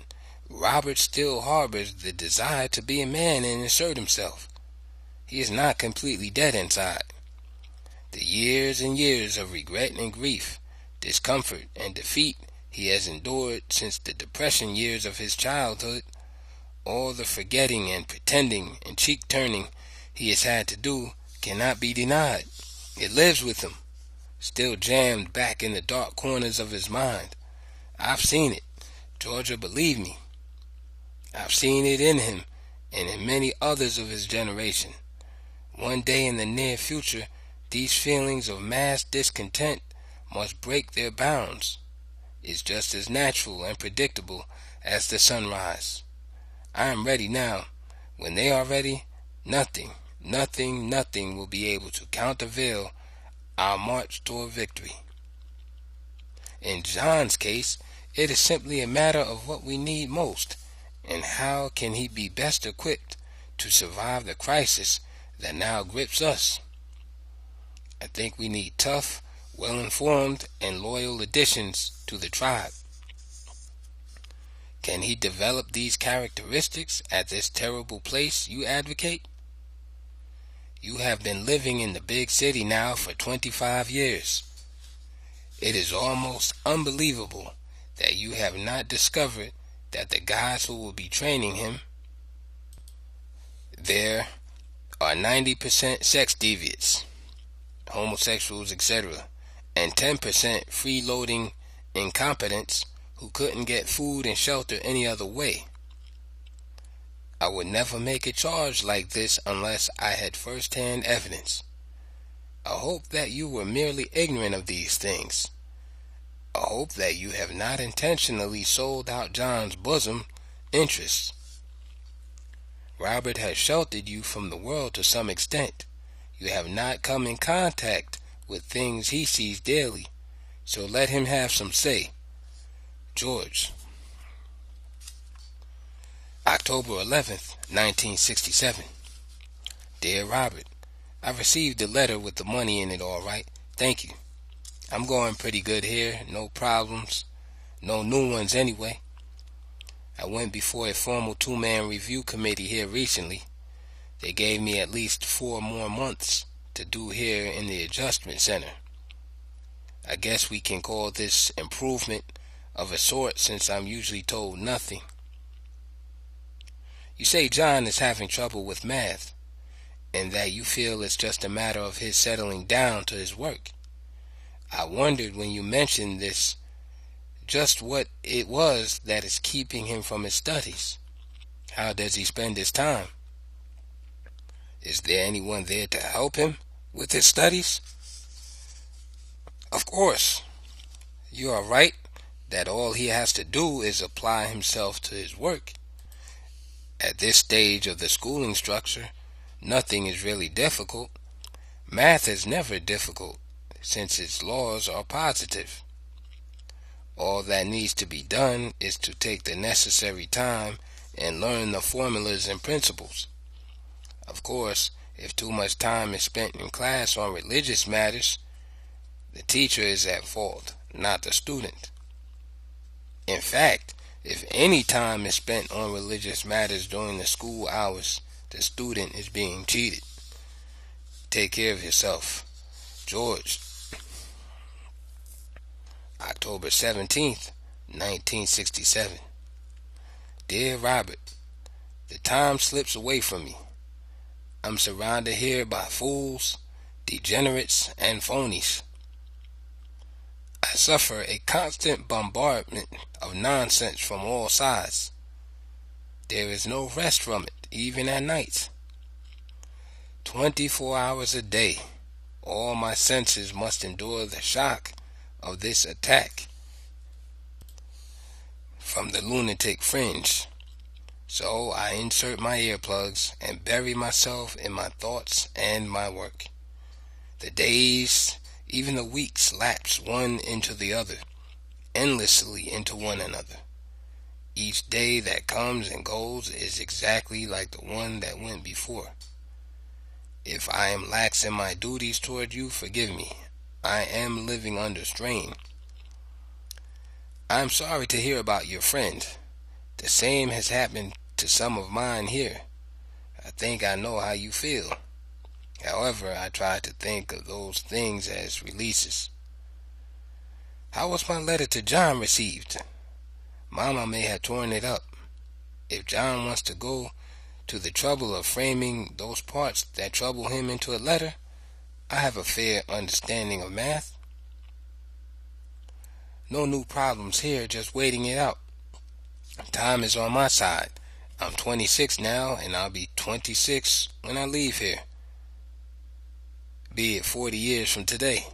Robert still harbors the desire to be a man and assert himself. He is not completely dead inside. The years and years of regret and grief, discomfort and defeat he has endured since the depression years of his childhood, all the forgetting and pretending and cheek-turning he has had to do cannot be denied. It lives with him, still jammed back in the dark corners of his mind. I've seen it, Georgia, believe me. I've seen it in him and in many others of his generation. One day in the near future, these feelings of mass discontent must break their bounds. It's just as natural and predictable as the sunrise. I am ready now. When they are ready, nothing will be able to countervail our march toward victory. In John's case, it is simply a matter of what we need most, and how can he be best equipped to survive the crisis that now grips us. I think we need tough, well-informed, and loyal additions to the tribe. Can he develop these characteristics at this terrible place you advocate? You have been living in the big city now for 25 years. It is almost unbelievable that you have not discovered that the guys who will be training him there are 90% sex deviants, homosexuals, etc., and 10% freeloading incompetents who couldn't get food and shelter any other way. I would never make a charge like this unless I had first-hand evidence. I hope that you were merely ignorant of these things. I hope that you have not intentionally sold out John's bosom interests. Robert has sheltered you from the world to some extent. You have not come in contact with things he sees daily, so let him have some say. George. October 11th, 1967. Dear Robert, I received the letter with the money in it all right. Thank you. I'm going pretty good here, no problems, no new ones anyway. I went before a formal two-man review committee here recently. They gave me at least 4 more months to do here in the adjustment center. I guess we can call this improvement of a sort since I'm usually told nothing. You say John is having trouble with math, and that you feel it's just a matter of his settling down to his work. I wondered when you mentioned this just what it was that is keeping him from his studies. How does he spend his time? Is there anyone there to help him with his studies? Of course, you are right that all he has to do is apply himself to his work. At this stage of the schooling structure, nothing is really difficult. Math is never difficult, since its laws are positive. All that needs to be done is to take the necessary time and learn the formulas and principles. Of course, if too much time is spent in class on religious matters, the teacher is at fault, not the student. In fact, if any time is spent on religious matters during the school hours, the student is being cheated. Take care of yourself. George. October 17th, 1967. Dear Robert, the time slips away from me. I'm surrounded here by fools, degenerates, and phonies. I suffer a constant bombardment of nonsense from all sides. There is no rest from it, even at night. 24 hours a day, all my senses must endure the shock of this attack from the lunatic fringe. So I insert my earplugs and bury myself in my thoughts and my work. The days, even the weeks, lapse one into the other, endlessly into one another. Each day that comes and goes is exactly like the one that went before. If I am lax in my duties toward you, forgive me. I am living under strain. I am sorry to hear about your friend. The same has happened to some of mine here. I think I know how you feel. However, I try to think of those things as releases. How was my letter to John received? Mama may have torn it up. If John wants to go to the trouble of framing those parts that trouble him into a letter, I have a fair understanding of math. No new problems here, just waiting it out. Time is on my side. I'm 26 now, and I'll be 26 when I leave here. Be it 40 years from today.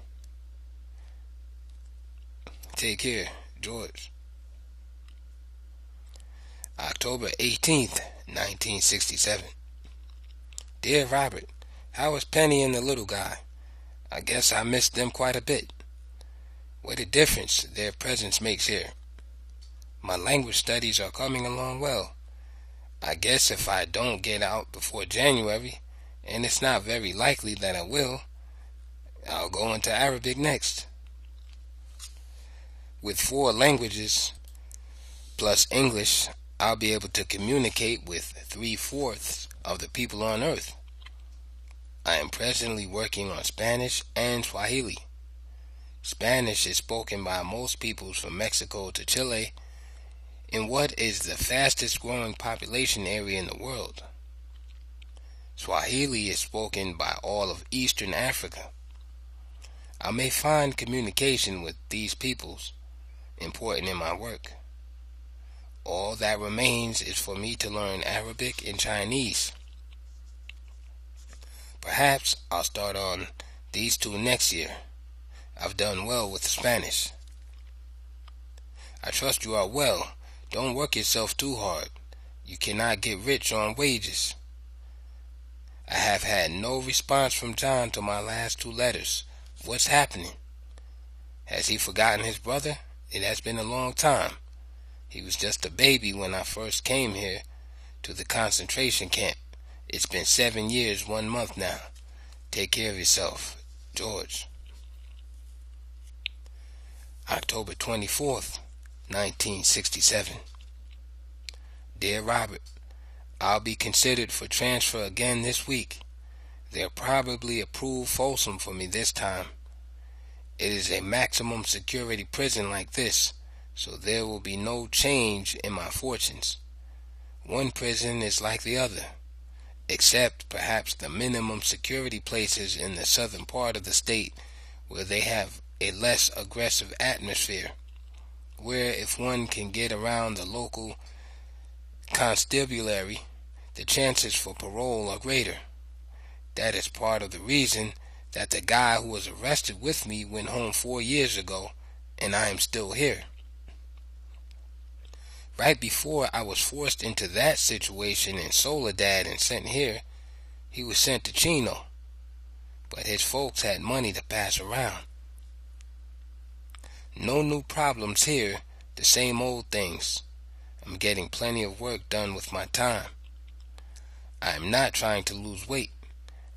Take care, George. October 18th, 1967. Dear Robert, how is Penny and the little guy? I guess I missed them quite a bit. What a difference their presence makes here. My language studies are coming along well. I guess if I don't get out before January, and it's not very likely that I will, I'll go into Arabic next. With 4 languages plus English, I'll be able to communicate with 3/4 of the people on earth. I am presently working on Spanish and Swahili. Spanish is spoken by most peoples from Mexico to Chile in what is the fastest growing population area in the world. Swahili is spoken by all of Eastern Africa. I may find communication with these peoples important in my work. All that remains is for me to learn Arabic and Chinese. Perhaps I'll start on these two next year. I've done well with Spanish. I trust you are well. Don't work yourself too hard. You cannot get rich on wages. I have had no response from John to my last two letters. What's happening? Has he forgotten his brother? It has been a long time. He was just a baby when I first came here to the concentration camp. It's been 7 years, 1 month now. Take care of yourself. George. October 24th, 1967. Dear Robert, I'll be considered for transfer again this week. They'll probably approve Folsom for me this time. It is a maximum security prison like this, so there will be no change in my fortunes. One prison is like the other, except perhaps the minimum security places in the southern part of the state where they have a less aggressive atmosphere, where if one can get around the local constabulary, the chances for parole are greater. That is part of the reason that the guy who was arrested with me went home 4 years ago, and I am still here. Right before I was forced into that situation in Soledad and sent here, he was sent to Chino, but his folks had money to pass around. No new problems here, the same old things. I'm getting plenty of work done with my time. I am not trying to lose weight.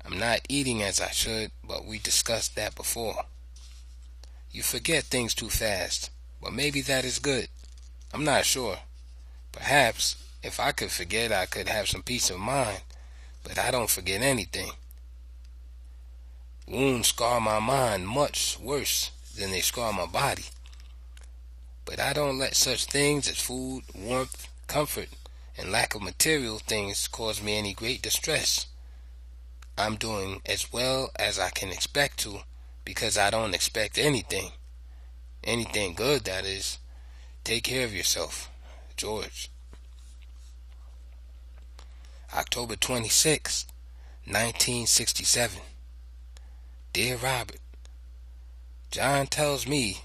I'm not eating as I should, but we discussed that before. You forget things too fast, but maybe that is good. I'm not sure. Perhaps, if I could forget, I could have some peace of mind, but I don't forget anything. Wounds scar my mind much worse than they scar my body. But I don't let such things as food, warmth, comfort, and lack of material things cause me any great distress. I'm doing as well as I can expect to, because I don't expect anything. Anything good, that is. Take care of yourself. George. October 26, 1967. Dear Robert, John tells me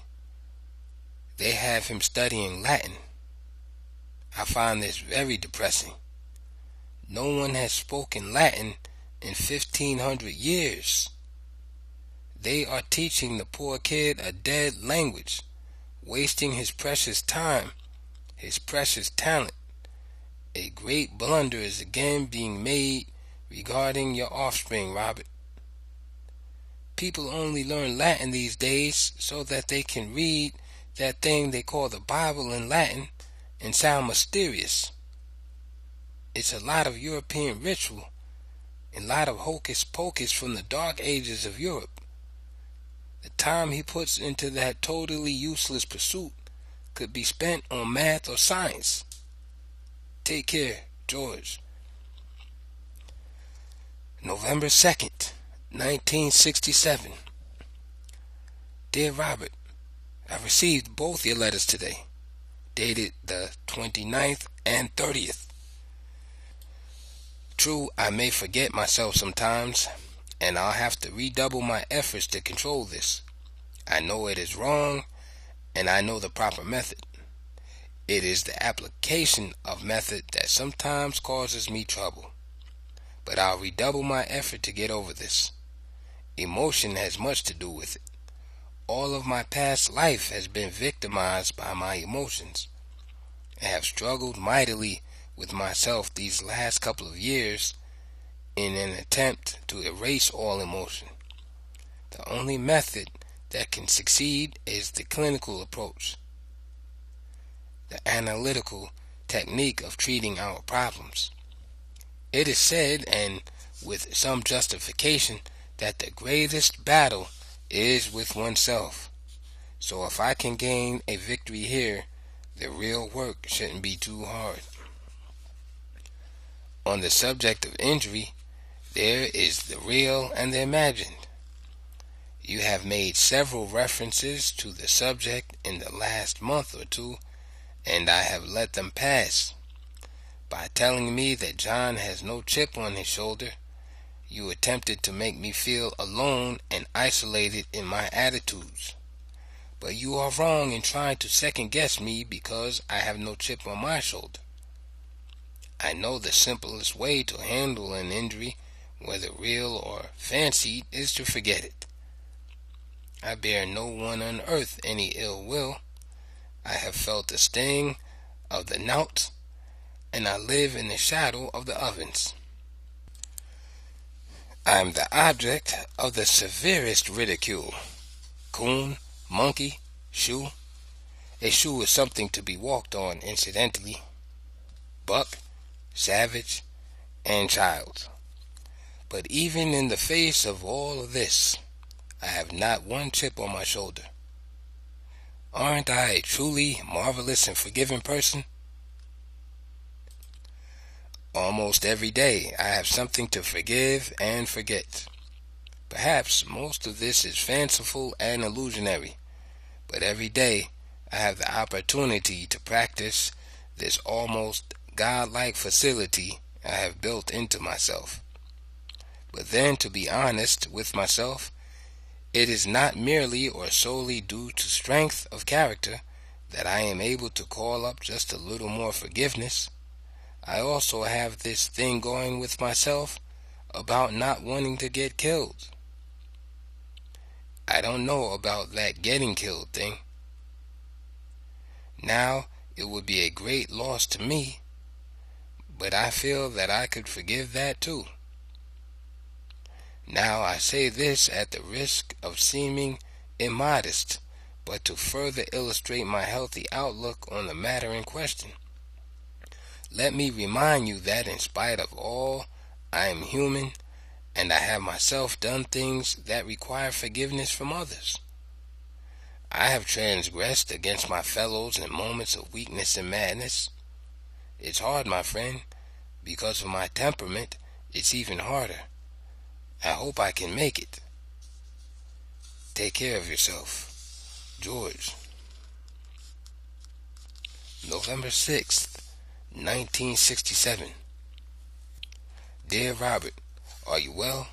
they have him studying Latin. I find this very depressing. No one has spoken Latin in 1500 years. They are teaching the poor kid a dead language, wasting his precious time, his precious talent. A great blunder is again being made regarding your offspring, Robert. People only learn Latin these days so that they can read that thing they call the Bible in Latin and sound mysterious. It's a lot of European ritual, a lot of hocus pocus from the dark ages of Europe. The time he puts into that totally useless pursuit could be spent on math or science. Take care, George. November 2nd, 1967. Dear Robert, I received both your letters today, dated the 29th and 30th. True, I may forget myself sometimes, and I'll have to redouble my efforts to control this. I know it is wrong, and I know the proper method. It is the application of method that sometimes causes me trouble. But I'll redouble my effort to get over this. Emotion has much to do with it. All of my past life has been victimized by my emotions. I have struggled mightily with myself these last couple of years in an attempt to erase all emotion. The only method that can succeed is the clinical approach, the analytical technique of treating our problems. It is said, and with some justification, that the greatest battle is with oneself. So if I can gain a victory here, the real work shouldn't be too hard. On the subject of injury, there is the real and the imagined. You have made several references to the subject in the last month or two, and I have let them pass. By telling me that John has no chip on his shoulder, you attempted to make me feel alone and isolated in my attitudes. But you are wrong in trying to second-guess me because I have no chip on my shoulder. I know the simplest way to handle an injury, whether real or fancied, is to forget it. I bear no one on earth any ill will. I have felt the sting of the knout, and I live in the shadow of the ovens. I am the object of the severest ridicule. Coon, monkey, shoe. A shoe is something to be walked on, incidentally. Buck, savage, and child. But even in the face of all of this, I have not one chip on my shoulder. Aren't I a truly marvelous and forgiving person? Almost every day I have something to forgive and forget. Perhaps most of this is fanciful and illusionary, but every day I have the opportunity to practice this almost godlike facility I have built into myself. But then, to be honest with myself, it is not merely or solely due to strength of character that I am able to call up just a little more forgiveness. I also have this thing going with myself about not wanting to get killed. I don't know about that getting killed thing. Now, it would be a great loss to me, but I feel that I could forgive that too. Now I say this at the risk of seeming immodest, but to further illustrate my healthy outlook on the matter in question. Let me remind you that in spite of all, I am human, and I have myself done things that require forgiveness from others. I have transgressed against my fellows in moments of weakness and madness. It's hard, my friend. Because of my temperament, it's even harder. I hope I can make it. Take care of yourself. George. November 6th, 1967. Dear Robert, are you well?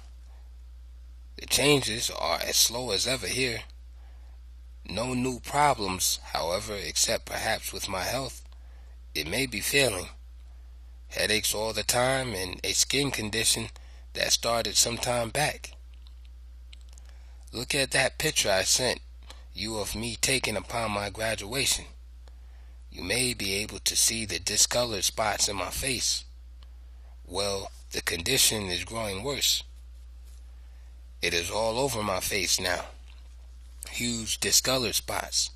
The changes are as slow as ever here. No new problems, however, except perhaps with my health. It may be failing. Headaches all the time and a skin condition that started some time back. Look at that picture I sent you of me taken upon my graduation. You may be able to see the discolored spots in my face. Well, the condition is growing worse. It is all over my face now. Huge discolored spots.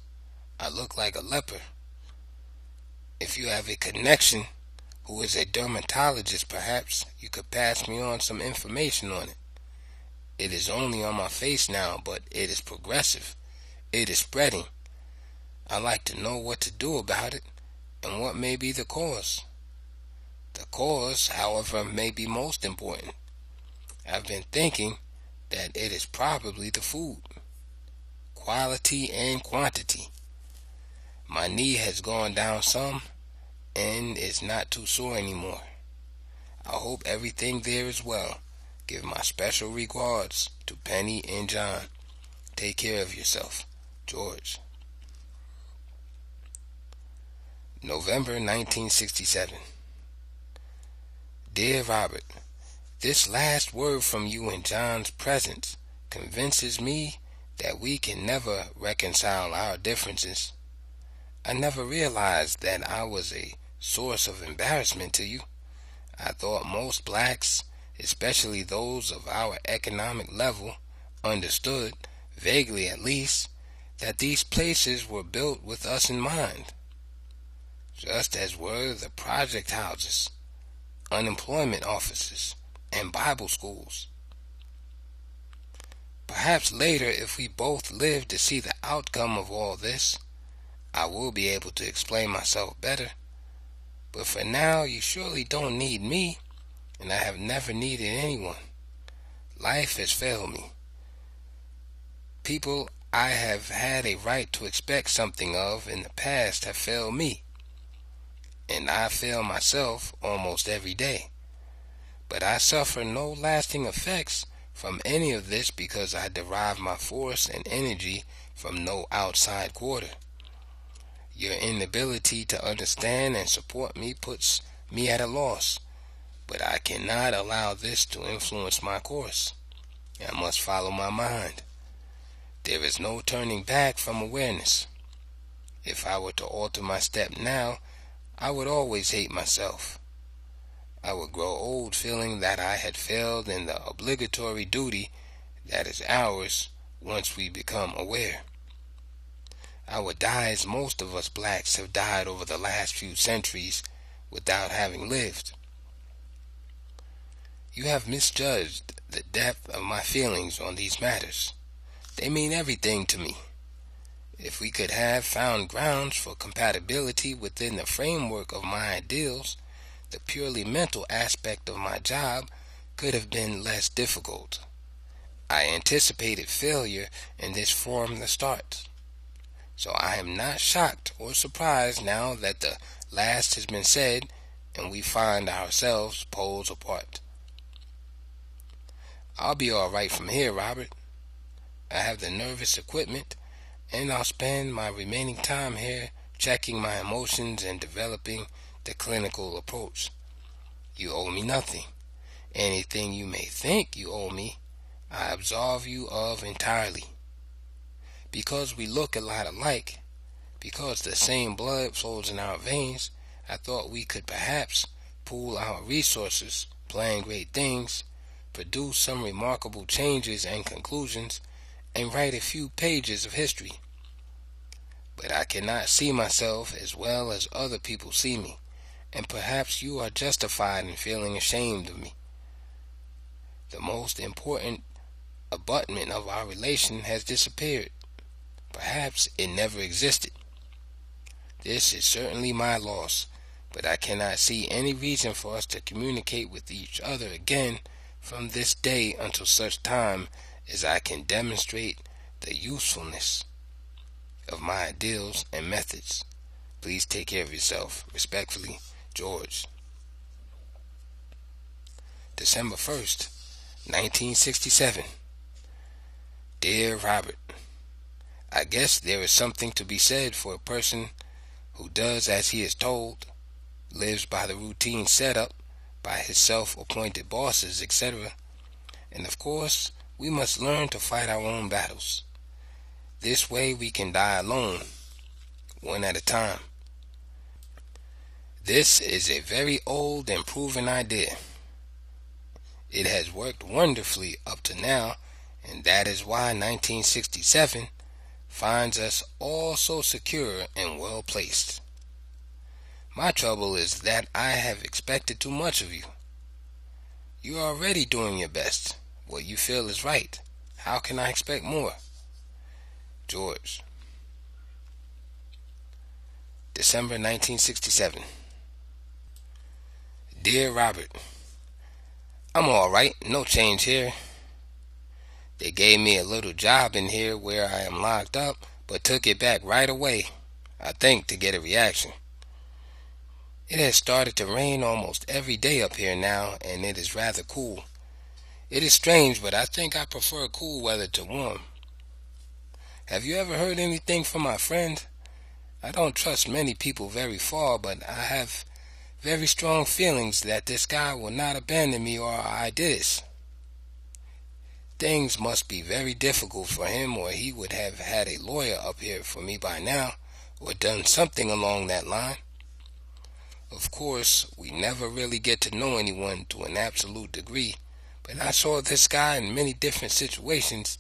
I look like a leper. If you have a connection who is a dermatologist, perhaps you could pass me on some information on it. It is only on my face now, but it is progressive. It is spreading. I'd like to know what to do about it and what may be the cause. The cause, however, may be most important. I've been thinking that it is probably the food. Quality and quantity. My knee has gone down some and is not too sore anymore. I hope everything there is well. Give my special regards to Penny and John. Take care of yourself. George. November 1967. Dear Robert, this last word from you in John's presence convinces me that we can never reconcile our differences. I never realized that I was a source of embarrassment to you. I thought most blacks, especially those of our economic level, understood, vaguely at least, that these places were built with us in mind, just as were the project houses, unemployment offices, and Bible schools. Perhaps later, if we both live to see the outcome of all this, I will be able to explain myself better. But for now, you surely don't need me, and I have never needed anyone. Life has failed me. People I have had a right to expect something of in the past have failed me, and I fail myself almost every day. But I suffer no lasting effects from any of this because I derive my force and energy from no outside quarter. Your inability to understand and support me puts me at a loss, but I cannot allow this to influence my course. I must follow my mind. There is no turning back from awareness. If I were to alter my step now, I would always hate myself. I would grow old feeling that I had failed in the obligatory duty that is ours once we become aware. I would die as most of us blacks have died over the last few centuries without having lived. You have misjudged the depth of my feelings on these matters. They mean everything to me. If we could have found grounds for compatibility within the framework of my ideals, the purely mental aspect of my job could have been less difficult. I anticipated failure in this from the start. So I am not shocked or surprised now that the last has been said and we find ourselves poles apart. I'll be all right from here, Robert. I have the nervous equipment, and I'll spend my remaining time here checking my emotions and developing the clinical approach. You owe me nothing. Anything you may think you owe me, I absolve you of entirely. Because we look a lot alike, because the same blood flows in our veins, I thought we could perhaps pool our resources, plan great things, produce some remarkable changes and conclusions, and write a few pages of history. But I cannot see myself as well as other people see me, and perhaps you are justified in feeling ashamed of me. The most important abutment of our relation has disappeared. Perhaps it never existed. This is certainly my loss, but I cannot see any reason for us to communicate with each other again from this day until such time as I can demonstrate the usefulness of my ideals and methods. Please take care of yourself. Respectfully, George. December 1st, 1967. Dear Robert, I guess there is something to be said for a person who does as he is told, lives by the routine set up by his self-appointed bosses, etc. And of course, we must learn to fight our own battles. This way we can die alone, one at a time. This is a very old and proven idea. It has worked wonderfully up to now, and that is why 1967 finds us all so secure and well placed. My trouble is that I have expected too much of you. You are already doing your best, what you feel is right. How can I expect more? George. December 1967. Dear Robert, I'm all right, no change here. They gave me a little job in here where I am locked up, but took it back right away, I think to get a reaction. It has started to rain almost every day up here now, and it is rather cool. It is strange, but I think I prefer cool weather to warm. Have you ever heard anything from my friend? I don't trust many people very far, but I have very strong feelings that this guy will not abandon me or our ideas. Things must be very difficult for him, or he would have had a lawyer up here for me by now, or done something along that line. Of course, we never really get to know anyone to an absolute degree, but I saw this guy in many different situations,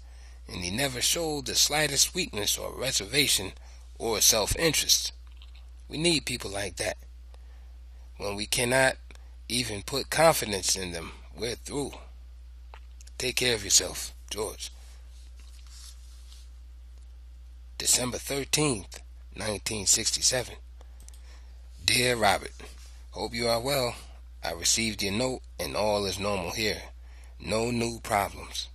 and he never showed the slightest weakness or reservation or self-interest. We need people like that. When we cannot even put confidence in them, we're through. Take care of yourself, George. December 13th, 1967. Dear Robert, hope you are well. I received your note and all is normal here. No new problems.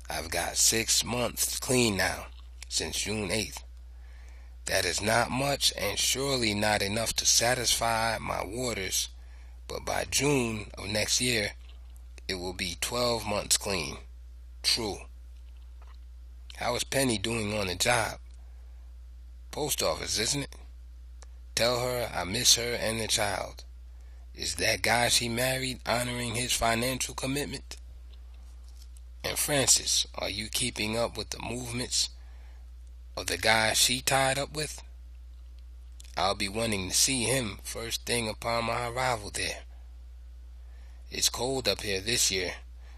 I've got 6 months clean now, since June 8th. That is not much and surely not enough to satisfy my waters, but by June of next year, it will be 12 months clean. True. How is Penny doing on the job? Post office, isn't it? Tell her I miss her and the child. Is that guy she married honoring his financial commitment? And Francis, are you keeping up with the movements of the guy she tied up with? I'll be wanting to see him first thing upon my arrival there. It's cold up here this year,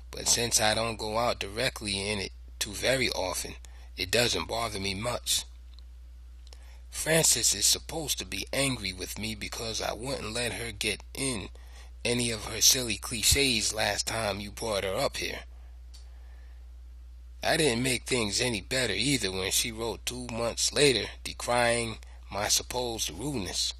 but since I don't go out directly in it too very often, it doesn't bother me much. Francis is supposed to be angry with me because I wouldn't let her get in any of her silly cliches last time you brought her up here. I didn't make things any better either when she wrote 2 months later decrying my supposed rudeness.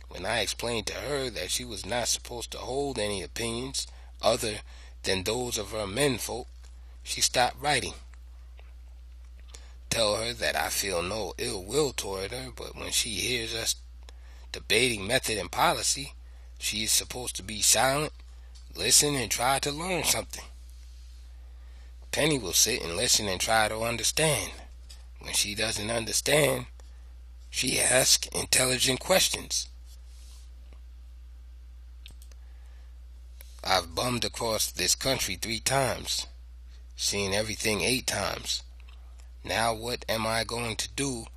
When I explained to her that she was not supposed to hold any opinions other than those of her menfolk, she stopped writing. Tell her that I feel no ill will toward her, but when she hears us debating method and policy, she is supposed to be silent, listen, and try to learn something. Penny will sit and listen and try to understand. When she doesn't understand, she asks intelligent questions. I've bummed across this country 3 times, seen everything 8 times. Now what am I going to do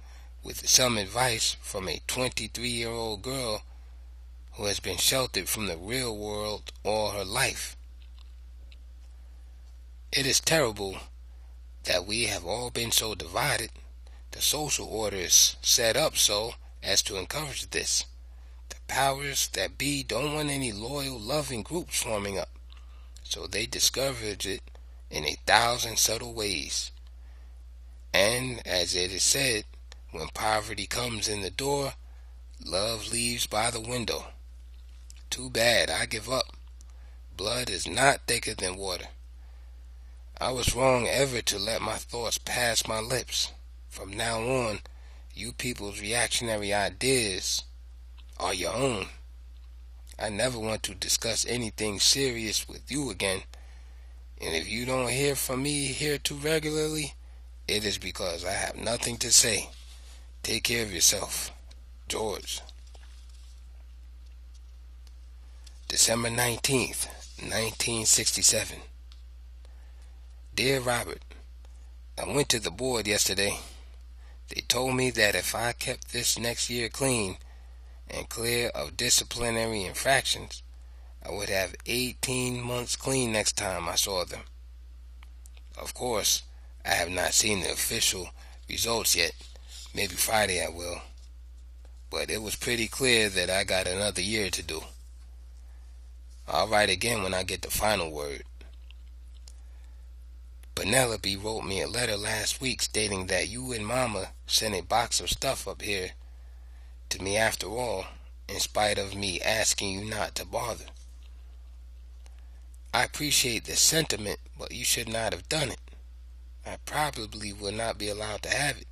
with some advice from a 23-year-old girl who has been sheltered from the real world all her life? It is terrible that we have all been so divided. The social order is set up so as to encourage this. The powers that be don't want any loyal, loving groups forming up, so they discourage it in 1,000 subtle ways. And, as it is said, when poverty comes in the door, love leaves by the window. Too bad, I give up. Blood is not thicker than water. I was wrong ever to let my thoughts pass my lips. From now on, you people's reactionary ideas are your own. I never want to discuss anything serious with you again, and if you don't hear from me here too regularly, it is because I have nothing to say. Take care of yourself. George. December 19th, 1967. Dear Robert, I went to the board yesterday. They told me that if I kept this next year clean and clear of disciplinary infractions, I would have 18 months clean next time I saw them. Of course, I have not seen the official results yet. Maybe Friday I will. But it was pretty clear that I got another year to do. I'll write again when I get the final word. Penelope wrote me a letter last week stating that you and Mama sent a box of stuff up here to me after all, in spite of me asking you not to bother. I appreciate the sentiment, but you should not have done it. I probably will not be allowed to have it.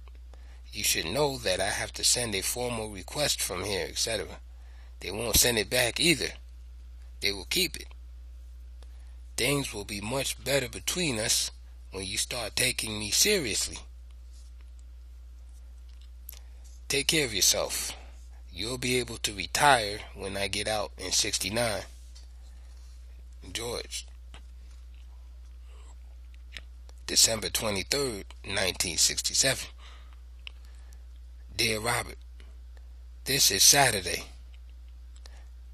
You should know that I have to send a formal request from here, etc. They won't send it back either. They will keep it. Things will be much better between us when you start taking me seriously. Take care of yourself. You'll be able to retire when I get out in 69. George. December 23rd, 1967. Dear Robert, this is Saturday.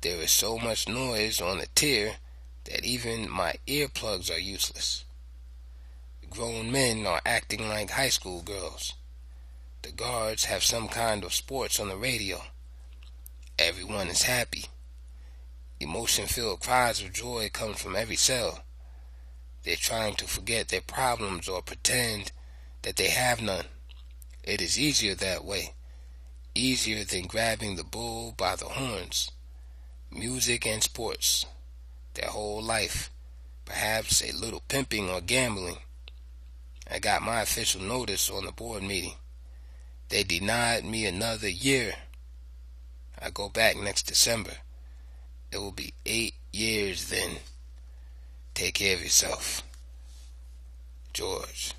There is so much noise on the tier that even my earplugs are useless. Grown men are acting like high school girls. The guards have some kind of sports on the radio. Everyone is happy. Emotion-filled cries of joy come from every cell. They're trying to forget their problems or pretend that they have none. It is easier that way, easier than grabbing the bull by the horns. Music and sports, their whole life, perhaps a little pimping or gambling. I got my official notice on the board meeting. They denied me another year. I go back next December. It will be 8 years then. Take care of yourself. George.